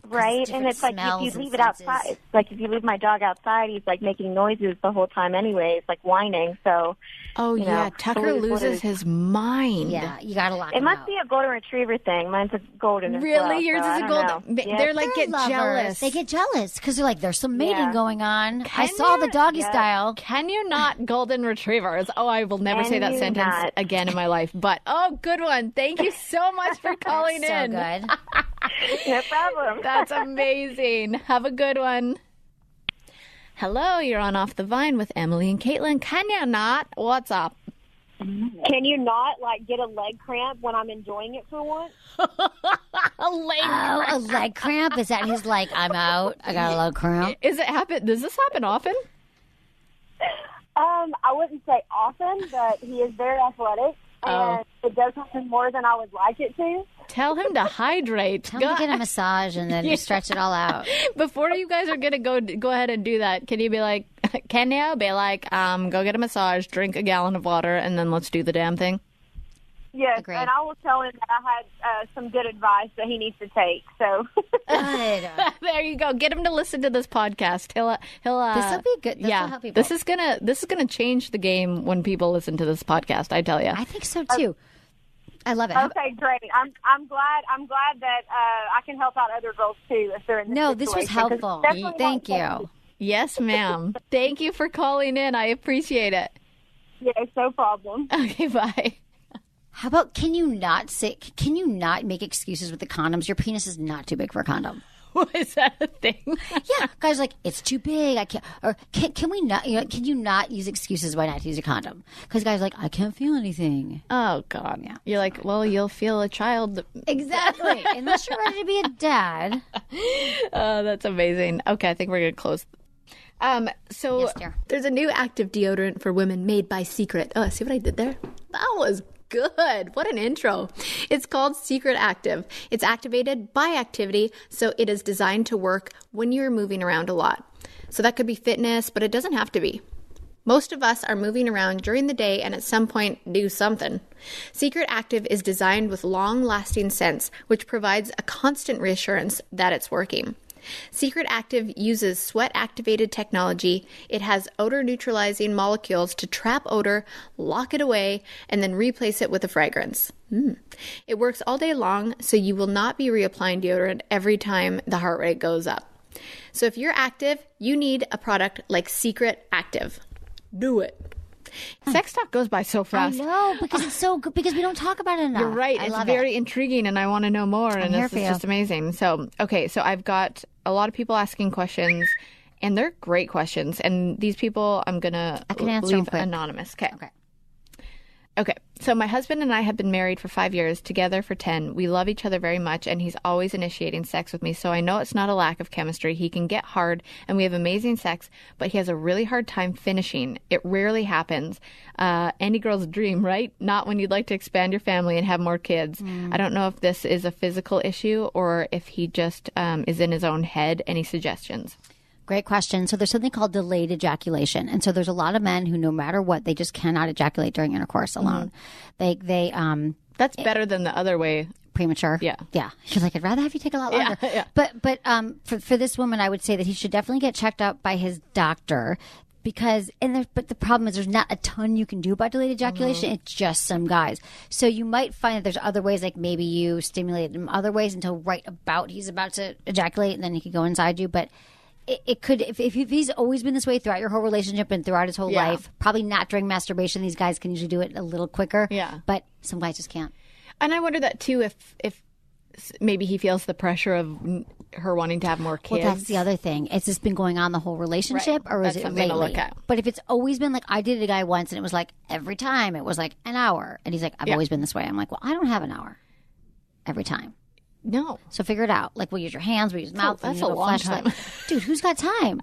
Right, and it's like if you leave it outside, like if you leave my dog outside, he's like making noises the whole time anyways, like whining. So, Tucker loses his mind. Yeah, you gotta lock him It must out. be a golden retriever thing. Mine's a golden. Really, as well, yours so is a golden. Yeah. They're like get lovers. jealous. They get jealous because they're like, there's some mating Yeah. going on. I saw the doggy style. Can you not golden retrievers? Oh, I will never Can say that you sentence not? again in my life. But good one. Thank you so much for calling So in. good. No problem. That's amazing. Have a good one. Hello, you're on Off the Vine with Emily and Kaitlyn. Can you not? What's up? Can you not, get a leg cramp when I'm enjoying it for once? A leg cramp? Is that his, I'm out, I got a leg cramp? Does this happen often? I wouldn't say often, but he is very athletic, and it does happen more than I would like it to. Tell him to hydrate. Tell him to get a massage and then stretch it all out. Before you guys are going to go ahead and do that, can you be like, go get a massage, drink a gallon of water, and then let's do the damn thing? Yes, Agreed. and I will tell him that I had some good advice that he needs to take. So There you go. Get him to listen to this podcast. He'll This will be good. This will help people. This is gonna change the game when people listen to this podcast. I tell you. I think so too. I love it. Okay, great. I'm glad that I can help out other girls too if they're in this situation. This was helpful. Thank you. Yes, ma'am. Thank you for calling in. I appreciate it. Yes, no problem. Okay, bye. How about can you not make excuses with the condoms? Your penis is not too big for a condom. Is that a thing? Yeah, guys are like, it's too big. I can't. Or can we not? Can you not use excuses why not to use a condom? Because guys are like, I can't feel anything. Oh God. Yeah. You're like, well, you'll feel a child. Exactly. Unless you're ready to be a dad. Oh, that's amazing. Okay, I think we're gonna close. So Yes, dear. There's a new active deodorant for women made by Secret. Oh, see what I did there? That was good. What an intro. It's called Secret Active. It's activated by activity, so it is designed to work when you're moving around a lot. So that could be fitness, but it doesn't have to be. Most of us are moving around during the day and at some point do something. Secret Active is designed with long-lasting scents, which provides a constant reassurance that it's working. Secret Active uses sweat-activated technology. It has odor-neutralizing molecules to trap odor, lock it away, and then replace it with a fragrance. It works all day long, so you will not be reapplying deodorant every time the heart rate goes up. So if you're active, you need a product like Secret Active. Do it. Sex talk goes by so fast. I know, because it's so good, because we don't talk about it enough. You're right. I It's love very intriguing, and I want to know more. And here this for is you. just amazing. So, okay, so I've got a lot of people asking questions, and they're great questions. And these people, I'm gonna I can answer them leave quick. anonymous. Okay. So my husband and I have been married for 5 years, together for 10. We love each other very much, and he's always initiating sex with me. So I know it's not a lack of chemistry. He can get hard, and we have amazing sex, but he has a really hard time finishing. It rarely happens. Any girl's dream, right? Not when you'd like to expand your family and have more kids. I don't know if this is a physical issue or if he just is in his own head. Any suggestions? Great question. So there's something called delayed ejaculation. And so there's a lot of men who, no matter what, they just cannot ejaculate during intercourse alone. That's better than the other way. Premature. Yeah. Yeah. You're like, I'd rather have you take a lot longer. Yeah. But for this woman, I would say that he should definitely get checked out by his doctor. But the problem is there's not a ton you can do about delayed ejaculation. It's just some guys. So you might find that there's other ways, like maybe you stimulate him other ways until he's about to ejaculate, and then he could go inside you. But it could, if he's always been this way throughout your whole relationship and throughout his whole life, probably not during masturbation. These guys can usually do it a little quicker. Yeah. But some guys just can't. And I wonder that too, if maybe he feels the pressure of her wanting to have more kids. Well, that's the other thing. Has this been going on the whole relationship, or is That's it something lately? to look at. But if it's always been like, I dated a guy once, and it was like every time it was like an hour, and he's like, I've always been this way. I'm like, well, I don't have an hour every time. No. So figure it out. Like, we'll use your hands, we'll use mouth. That's we'll a long fleshlight. time. Dude, who's got time?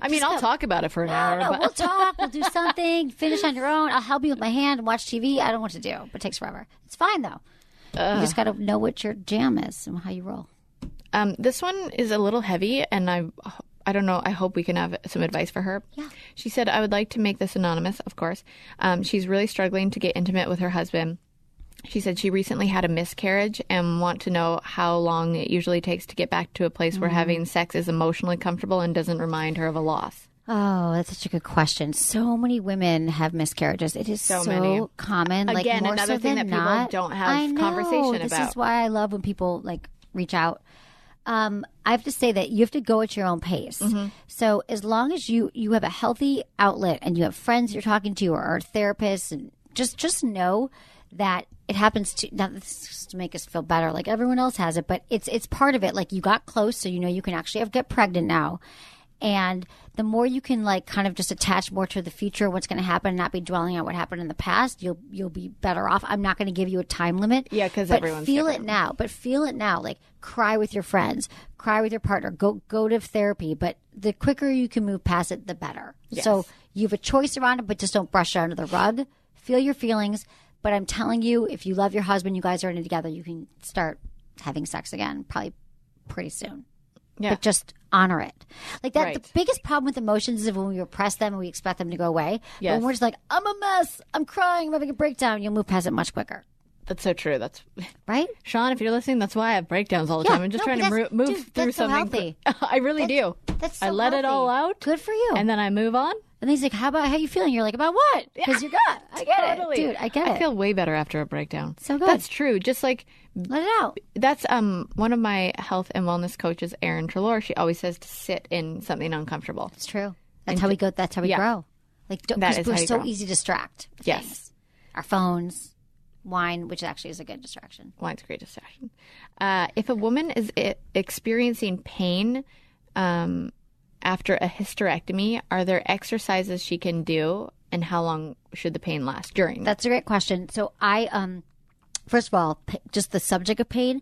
I mean, I'll talk about it for an hour. No, But... we'll talk. We'll do something. Finish on your own. I'll help you with my hand and watch TV. I don't know what to do, but it takes forever. It's fine, though. You just got to know what your jam is and how you roll. This one is a little heavy, and I don't know. I hope we can have some advice for her. Yeah. She said, I would like to make this anonymous, of course. She's really struggling to get intimate with her husband. She said she recently had a miscarriage and want to know how long it usually takes to get back to a place where having sex is emotionally comfortable and doesn't remind her of a loss. Oh, that's such a good question. So many women have miscarriages. It is so many. Common. Again, like, more another so thing than that people not. don't have I know. conversation This about. is why I love when people like reach out. I have to say that you have to go at your own pace. So as long as you have a healthy outlet and you have friends you're talking to or therapists, and just know that it happens to, now this is just to make us feel better, like everyone else has it, but it's part of it. Like, you got close, so you know you can actually get pregnant now. And the more you can like kind of just attach more to the future, what's going to happen, and not be dwelling on what happened in the past, you'll be better off. I'm not going to give you a time limit. Yeah, because but everyone's feel different. it now. But feel it now. Like, cry with your friends, cry with your partner, go to therapy. But the quicker you can move past it, the better. Yes. So you have a choice around it, but just don't brush it under the rug. Feel your feelings. But I'm telling you, if you love your husband, you guys are in it together, you can start having sex again probably pretty soon. Yeah. But just honor it. Like that. Right. The biggest problem with emotions is when we repress them and we expect them to go away. Yes. But when we're just like, I'm a mess, I'm crying, I'm having a breakdown, you'll move past it much quicker. That's so true. That's right, Sean. If you're listening, that's why I have breakdowns all the Yeah, time. I'm just no, trying but to move dude, through that's so something. healthy. I really do. That's so I let it healthy. all out. Good for you. And then I move on. And he's like, how you feeling? You're like, about what? Because you're good. I get Totally. it. Dude, I get it. I feel way better after a breakdown. So good. That's true. Just like let it out. That's one of my health and wellness coaches, Erin Trelaw. She always says to sit in something uncomfortable. It's true. That's how we go. That's how we grow. Like, That because is we're how you so grow. easy to distract. with Yes. things. Our phones, wine, which actually is a good distraction. Wine's a great distraction. If a woman is experiencing pain after a hysterectomy, are there exercises she can do, and how long should the pain last during? That's a great question. So I, first of all, just the subject of pain.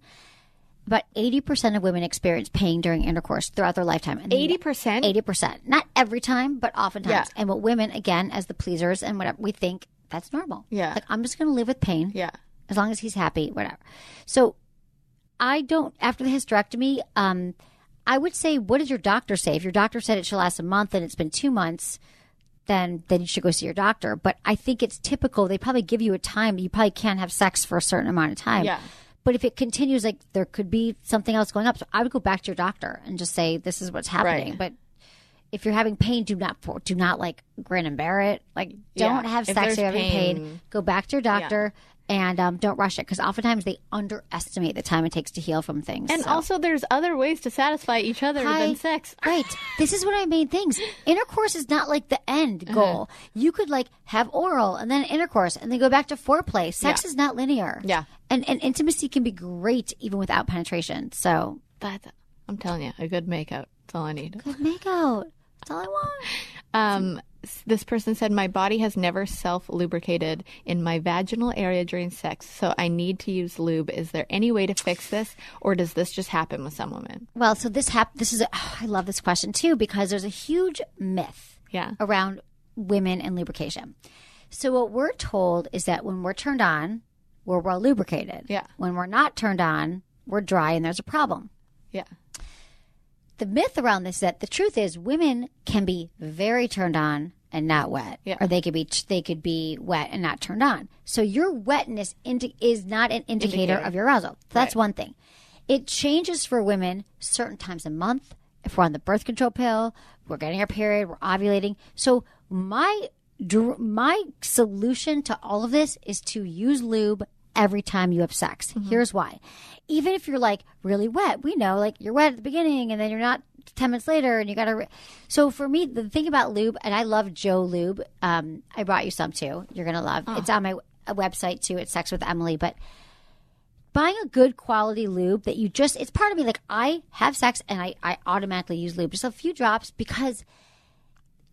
About 80% of women experience pain during intercourse throughout their lifetime. 80%? 80%. Not every time, but oftentimes. Yeah. And what women, again, as the pleasers and whatever, we think that's normal. Yeah. Like, I'm just going to live with pain. Yeah. As long as he's happy, whatever. So I don't, after the hysterectomy, I would say, what does your doctor say? If your doctor said it should last a month and it's been 2 months, then you should go see your doctor. But I think it's typical. They probably give you a time. You probably can't have sex for a certain amount of time. Yeah. But if it continues, like, there could be something else going up. So I would go back to your doctor and just say, this is what's happening. Right. But if you're having pain, do not like grin and bear it. Like, don't Yeah. have If sex there's if you're having pain- pain. Go back to your doctor and don't rush it, because oftentimes they underestimate the time it takes to heal from things. And So- also, there's other ways to satisfy each other than sex. Right. This is one of my main things. Intercourse is not like the end goal. You could like have oral and then intercourse and then go back to foreplay. Sex Yeah. is not linear. Yeah. And intimacy can be great even without penetration. So I'm telling you, a good makeout. That's all I need. good makeout. That's all I want. This person said, my body has never self-lubricated in my vaginal area during sex, so I need to use lube. Is there any way to fix this, or does this just happen with some women? Well, so this is I love this question too, because there's a huge myth around women and lubrication. So what we're told is that when we're turned on, we're well lubricated. Yeah. When we're not turned on, we're dry and there's a problem. Yeah. The myth around this is that the truth is women can be very turned on and not wet, or they could be wet and not turned on. So your wetness is not an indicator of your arousal. So that's one thing. It changes for women certain times a month. If we're on the birth control pill, we're getting our period, we're ovulating. So my solution to all of this is to use lube every time you have sex. Here's why. Even if you're like really wet, we know like you're wet at the beginning and then you're not 10 minutes later and you got to. So for me, the thing about lube, and I love Joe Lube. I brought you some too. You're going to love. It's on my website too. It's Sex with Emily. But buying a good quality lube that you just, it's part of me. Like I have sex and I automatically use lube. Just a few drops, because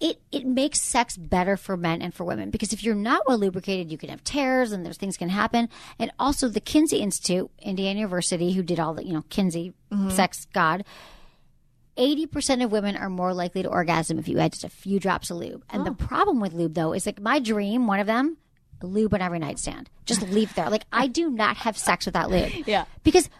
it makes sex better for men and for women, because if you're not well lubricated, you can have tears and there's things can happen. And also the Kinsey Institute, Indiana University, who did all the, Kinsey, sex god, 80% of women are more likely to orgasm if you add just a few drops of lube. And the problem with lube, though, is like my dream, one of them, lube on every nightstand. Just leave it there. Like, I do not have sex without lube. Yeah. Because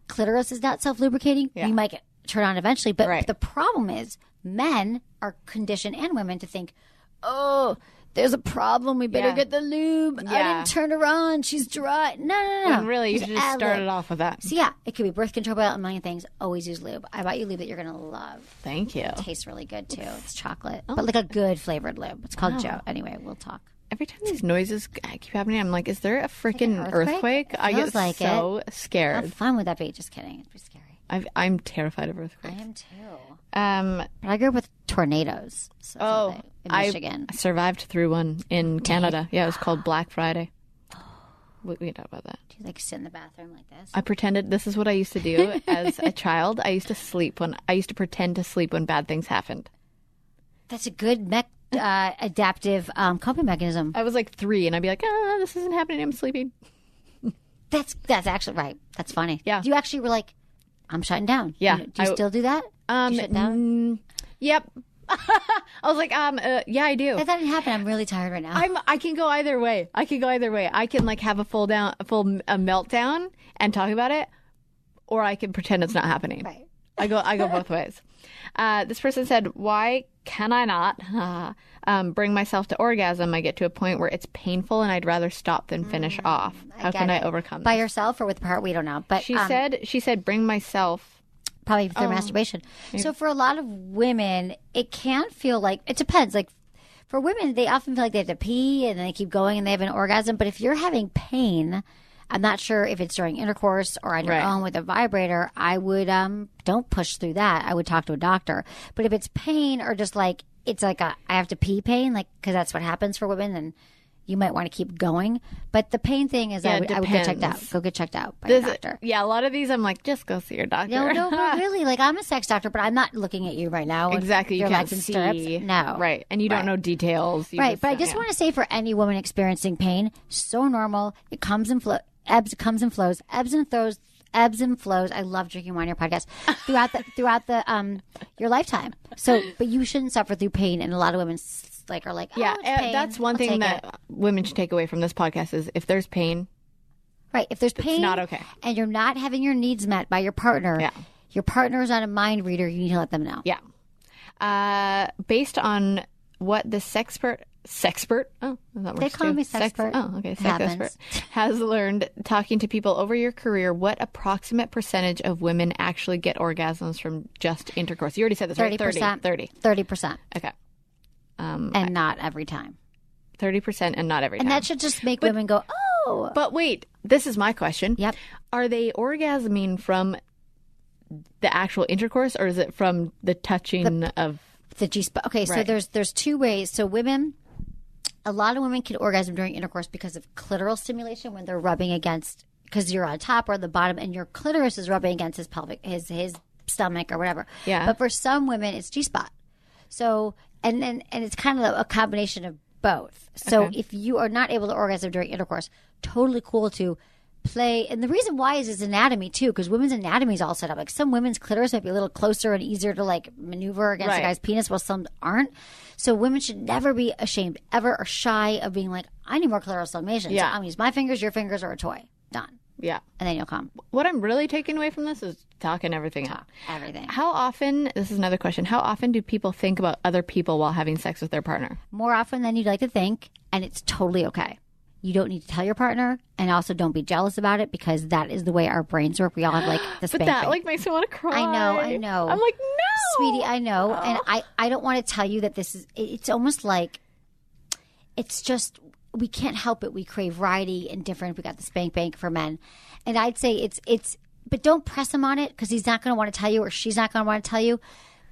clitoris is not self-lubricating. Yeah. You might get turned on eventually. But the problem is men are conditioned, and women, to think, oh, there's a problem. We better get the lube. I didn't turn her on. She's dry. No. And really, you should just start it off with that. So, yeah, it could be birth control, a million things. Always use lube. I bought you lube that you're going to love. Thank you. It tastes really good, too. It's chocolate. But like a good flavored lube. It's called Joe. Anyway, we'll talk. Every time these noises keep happening, I'm like, is there a freaking earthquake? I get like so scared. How fun would that be? Just kidding. It'd be scary. I'm terrified of earthquakes. I am too. But I grew up with tornadoes. So in Michigan. I survived through one in Canada. Yeah, it was called Black Friday. We can talk about that. Do you sit in the bathroom like this? I pretended. This is what I used to do as a child. I used to pretend to sleep when bad things happened. That's a good adaptive coping mechanism. I was like 3, and I'd be like, this isn't happening. I'm sleeping. That's actually right. That's funny. Yeah. You actually were like, I'm shutting down. Yeah. Do you still do that? You shut down? Yep. I was like, yeah, I do. That didn't happen. I'm really tired right now. I can go either way. I can like have a full meltdown and talk about it, or I can pretend it's not happening. Right. I go both ways. This person said, why can I not bring myself to orgasm? I get to a point where it's painful and I'd rather stop than finish off. How can I overcome by this? yourself or with the part we don't know? But she said bring myself. Probably through masturbation. Maybe. So for a lot of women, it can feel like, it depends. Like for women, they often feel like they have to pee and then they keep going and they have an orgasm. But if you're having pain, I'm not sure if it's during intercourse or on your own with a vibrator, I would, don't push through that. I would talk to a doctor. But if it's pain or just like, it's like I have to pee pain, like, because that's what happens for women, and you might want to keep going. But the pain thing is I would get checked out. Go get checked out by a doctor. Yeah, a lot of these I'm like, just go see your doctor. No, but really. Like, I'm a sex doctor, but I'm not looking at you right now. Exactly. You can't see. No. Right. And you don't know details. Right. But I just want to say, for any woman experiencing pain, so normal. It comes and flows. Ebbs and flows. I love drinking wine on your podcast throughout the your lifetime. So, but you shouldn't suffer through pain. And a lot of women are like, oh, it's pain. That's one thing that women should take away from this podcast is if there's pain. Right. If there's pain, it's not okay. And you're not having your needs met by your partner. Yeah. Your partner is not a mind reader. You need to let them know. Yeah. Based on what the sexpert. Oh, that they call me sexpert. Sexpert has learned talking to people over your career. What approximate percentage of women actually get orgasms from just intercourse? You already said this, 30%. Right? 30%. Okay. And not every time. 30% and not every time. And that should just make women go, oh. But wait, this is my question. Yep. Are they orgasming from the actual intercourse, or is it from the touching of the G-spot? Okay, so there's two ways. So a lot of women can orgasm during intercourse because of clitoral stimulation when they're rubbing against, because you're on top or the bottom and your clitoris is rubbing against his pelvic, his stomach or whatever. Yeah. But for some women, it's G-spot. So, and it's kind of a combination of both. So if you are not able to orgasm during intercourse, totally cool to play. And the reason why is anatomy too, because women's anatomy is all set up. Like some women's clitoris might be a little closer and easier to like maneuver against a guy's penis, while some aren't. So women should never be ashamed ever or shy of being like, I need more clitoral stimulation. Yeah. So I'm going to use my fingers, your fingers, or a toy. Done. Yeah. And then you'll come. What I'm really taking away from this is talking everything out. Everything. How often, this is another question, how often do people think about other people while having sex with their partner? More often than you'd like to think, and it's totally okay. You don't need to tell your partner, and also don't be jealous about it, because that is the way our brains work. We all have like the spank. But that like makes me want to cry. I know. I'm like, no, sweetie, I know, and I don't want to tell you that this is. It's almost like it's just we can't help it. We crave variety and different. We got the spank bank for men, and I'd say it's. But don't press him on it, because he's not going to want to tell you, or she's not going to want to tell you.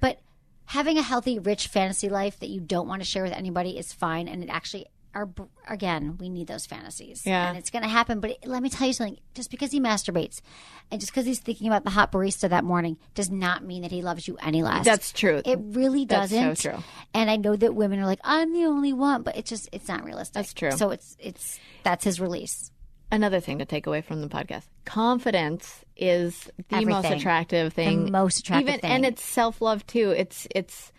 But having a healthy, rich fantasy life that you don't want to share with anybody is fine, and it actually again, we need those fantasies. Yeah. And it's going to happen. But let me tell you something. Just because he masturbates and just because he's thinking about the hot barista that morning does not mean that he loves you any less. That's true. It really doesn't. That's so true. And I know that women are like, I'm the only one, but it's not realistic. That's true. So that's his release. Another thing to take away from the podcast. Confidence is the most Everything. attractive thing. The most attractive thing. And it's self-love too. It's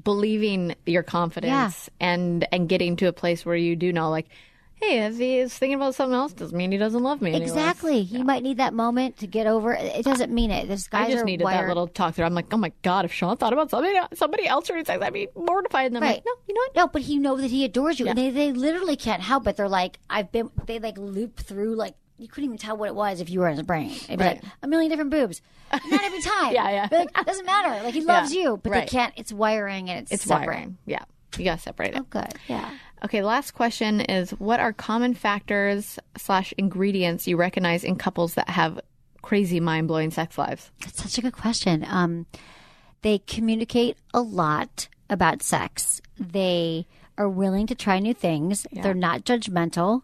believing your confidence and getting to a place where you do know, like, hey, if he is thinking about something else, doesn't mean he doesn't love me anymore. Exactly. He might need that moment to get over it. It doesn't mean it. This guys I just are needed wired. that little talk through. I'm like, oh my God, if Sean thought about somebody else during sex, I'd be mortified. And I'm like, no, you know what? No, but he knows that he adores you. Yeah. And they literally can't help it. They're like, they like loop through, like, you couldn't even tell what it was if you were in his brain. It'd be Right. like a million different boobs. Not every time. Yeah. But like, it doesn't matter. Like, he loves you, but Right. they can't. It's wiring and it's It's separate. wiring. Yeah. You got to separate it. Oh, good. Yeah. Okay, last question is, what are common factors / ingredients you recognize in couples that have crazy, mind-blowing sex lives? That's such a good question. They communicate a lot about sex. They are willing to try new things. Yeah. They're not judgmental.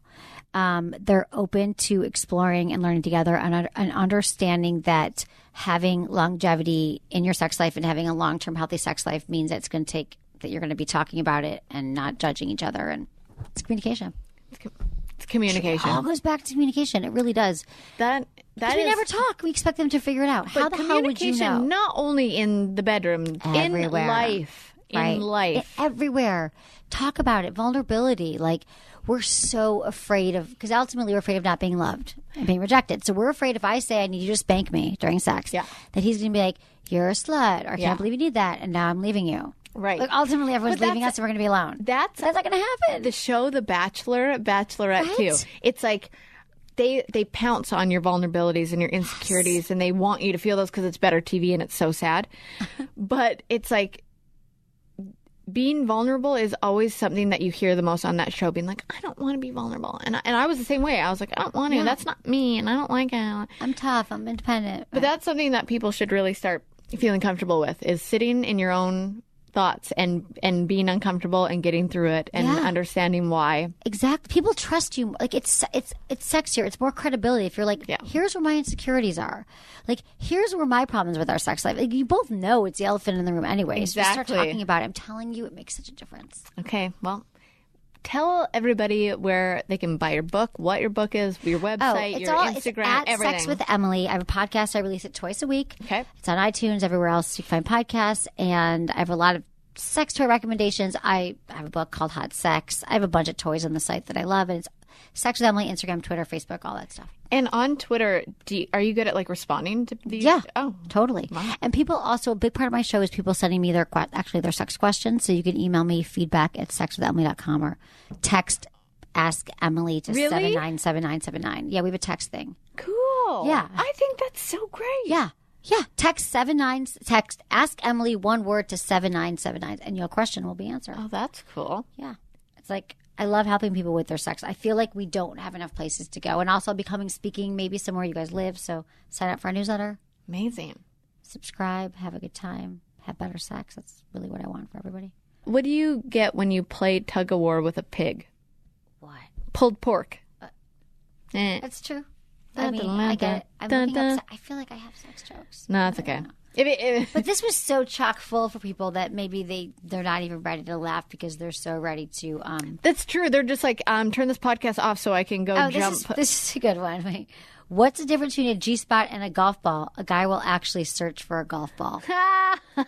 They're open to exploring and learning together and understanding that having longevity in your sex life and having a long-term healthy sex life means that it's going to take that you're going to be talking about it and not judging each other. And it's communication. It's communication. It all goes back to communication. It really does. That Because we is- never talk. We expect them to figure it out. How But the hell would you communication, know? not only in the bedroom, Everywhere. in life. Right. In life. Everywhere. Talk about it. Vulnerability. Like, we're so afraid of, because ultimately we're afraid of not being loved and being rejected. So we're afraid if I say I need you to spank me during sex, that he's going to be like, you're a slut, or I can't believe you need that, and now I'm leaving you. Right. Like, ultimately everyone's But leaving us and we're going to be alone. That's not going to happen. The show The Bachelor, Bachelorette Right? too. It's like they pounce on your vulnerabilities and your insecurities, and they want you to feel those because it's better TV and it's so sad. But it's like, being vulnerable is always something that you hear the most on that show, being like, I don't want to be vulnerable. And I was the same way. I was like, I don't want to. Yeah. That's not me, and I don't like it. I'm tough. I'm independent. But that's something that people should really start feeling comfortable with, is sitting in your own thoughts and being uncomfortable and getting through it and understanding why. Exactly. People trust you. Like, it's sexier. It's more credibility. If you're like, here's where my insecurities are. Like, here's where my problems with our sex life. Like, you both know it's the elephant in the room anyway. So just start Exactly. talking about it. I'm telling you, it makes such a difference. Okay, well, tell everybody where they can buy your book, what your book is, your website, your Instagram, it's at everything. Sex with Emily. I have a podcast. I release it twice a week. Okay. It's on iTunes, everywhere else you can find podcasts. And I have a lot of sex toy recommendations. I have a book called Hot Sex. I have a bunch of toys on the site that I love. And it's Sex with Emily, Instagram, Twitter, Facebook, all that stuff. And on Twitter, are you good at like responding to these? Yeah. Oh, totally. Wow. And people also, a big part of my show is people sending me their sex questions. So you can email me feedback@sexwithemily.com or text Ask Emily to Really? 797979. Yeah, we have a text thing. Cool. Yeah. I think that's so great. Yeah. Yeah. Text Ask Emily one word to 7979 and your question will be answered. Oh, that's cool. Yeah. It's like, I love helping people with their sex. I feel like we don't have enough places to go. And also I'll be coming speaking maybe somewhere you guys live. So sign up for our newsletter. Amazing. Subscribe. Have a good time. Have better sex. That's really what I want for everybody. What do you get when you play tug of war with a pig? What? Pulled pork. That's true. I Dun, mean, dun, I dun, get it. I'm dun, looking dun. up. I feel like I have sex jokes. No, it's okay. But this was so chock full for people that maybe they're not even ready to laugh because they're so ready to. That's true. They're just like, turn this podcast off so I can go jump. This is a good one. Wait. What's the difference between a G-spot and a golf ball? A guy will actually search for a golf ball. Dun,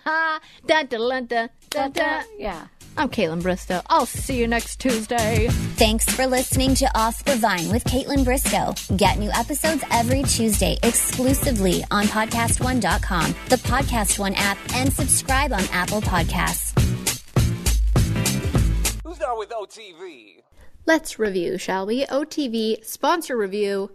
dun, dun, dun, dun, dun. Yeah. I'm Kaitlyn Bristowe. I'll see you next Tuesday. Thanks for listening to Off the Vine with Kaitlyn Bristowe. Get new episodes every Tuesday exclusively on podcastone.com, the Podcast One app, and subscribe on Apple Podcasts. Who's down with OTV? Let's review, shall we? OTV sponsor review.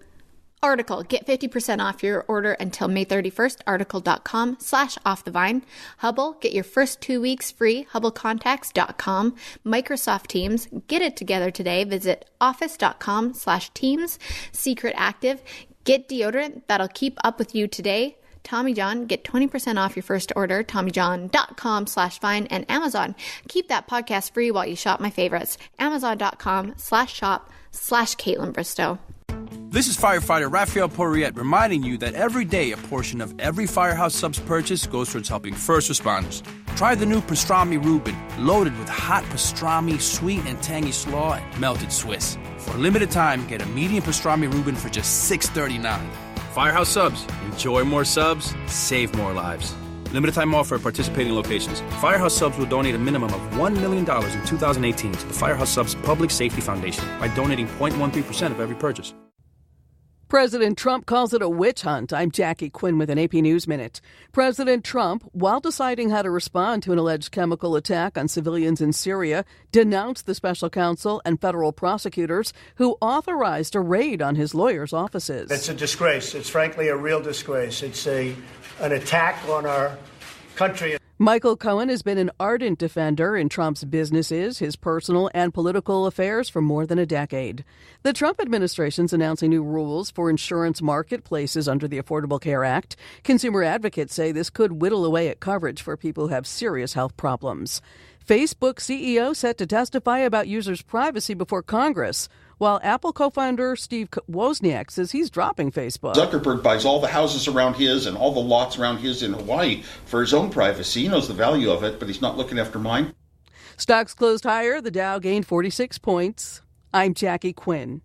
Article. Get 50% off your order until May 31st. Article.com/offthevine. Hubble. Get your first 2 weeks free. HubbleContacts.com. Microsoft Teams. Get it together today. Visit office.com/teams. Secret Active. Get deodorant that'll keep up with you today. Tommy John. Get 20% off your first order, TommyJohn.com/Vine and Amazon. Keep that podcast free while you shop my favorites. Amazon.com/shop/Kaitlyn Bristowe. This is firefighter Raphael Porriette reminding you that every day a portion of every Firehouse Subs purchase goes towards helping first responders. Try the new pastrami Reuben, loaded with hot pastrami, sweet and tangy slaw, and melted Swiss. For a limited time, get a medium pastrami Reuben for just $6.39. Firehouse Subs. Enjoy more subs, save more lives. Limited time offer at participating locations. Firehouse Subs will donate a minimum of $1 million in 2018 to the Firehouse Subs Public Safety Foundation by donating 0.13% of every purchase. President Trump calls it a witch hunt. I'm Jackie Quinn with an AP News Minute. President Trump, while deciding how to respond to an alleged chemical attack on civilians in Syria, denounced the special counsel and federal prosecutors who authorized a raid on his lawyers' offices. It's a disgrace. It's frankly a real disgrace. It's an attack on our country. Michael Cohen has been an ardent defender in Trump's businesses, his personal and political affairs for more than a decade. The Trump administration's announcing new rules for insurance marketplaces under the Affordable Care Act. Consumer advocates say this could whittle away at coverage for people who have serious health problems. Facebook CEO set to testify about users' privacy before Congress, while Apple co-founder Steve Wozniak says he's dropping Facebook. Zuckerberg buys all the houses around his and all the lots around his in Hawaii for his own privacy. He knows the value of it, but he's not looking after mine. Stocks closed higher. The Dow gained 46 points. I'm Jackie Quinn.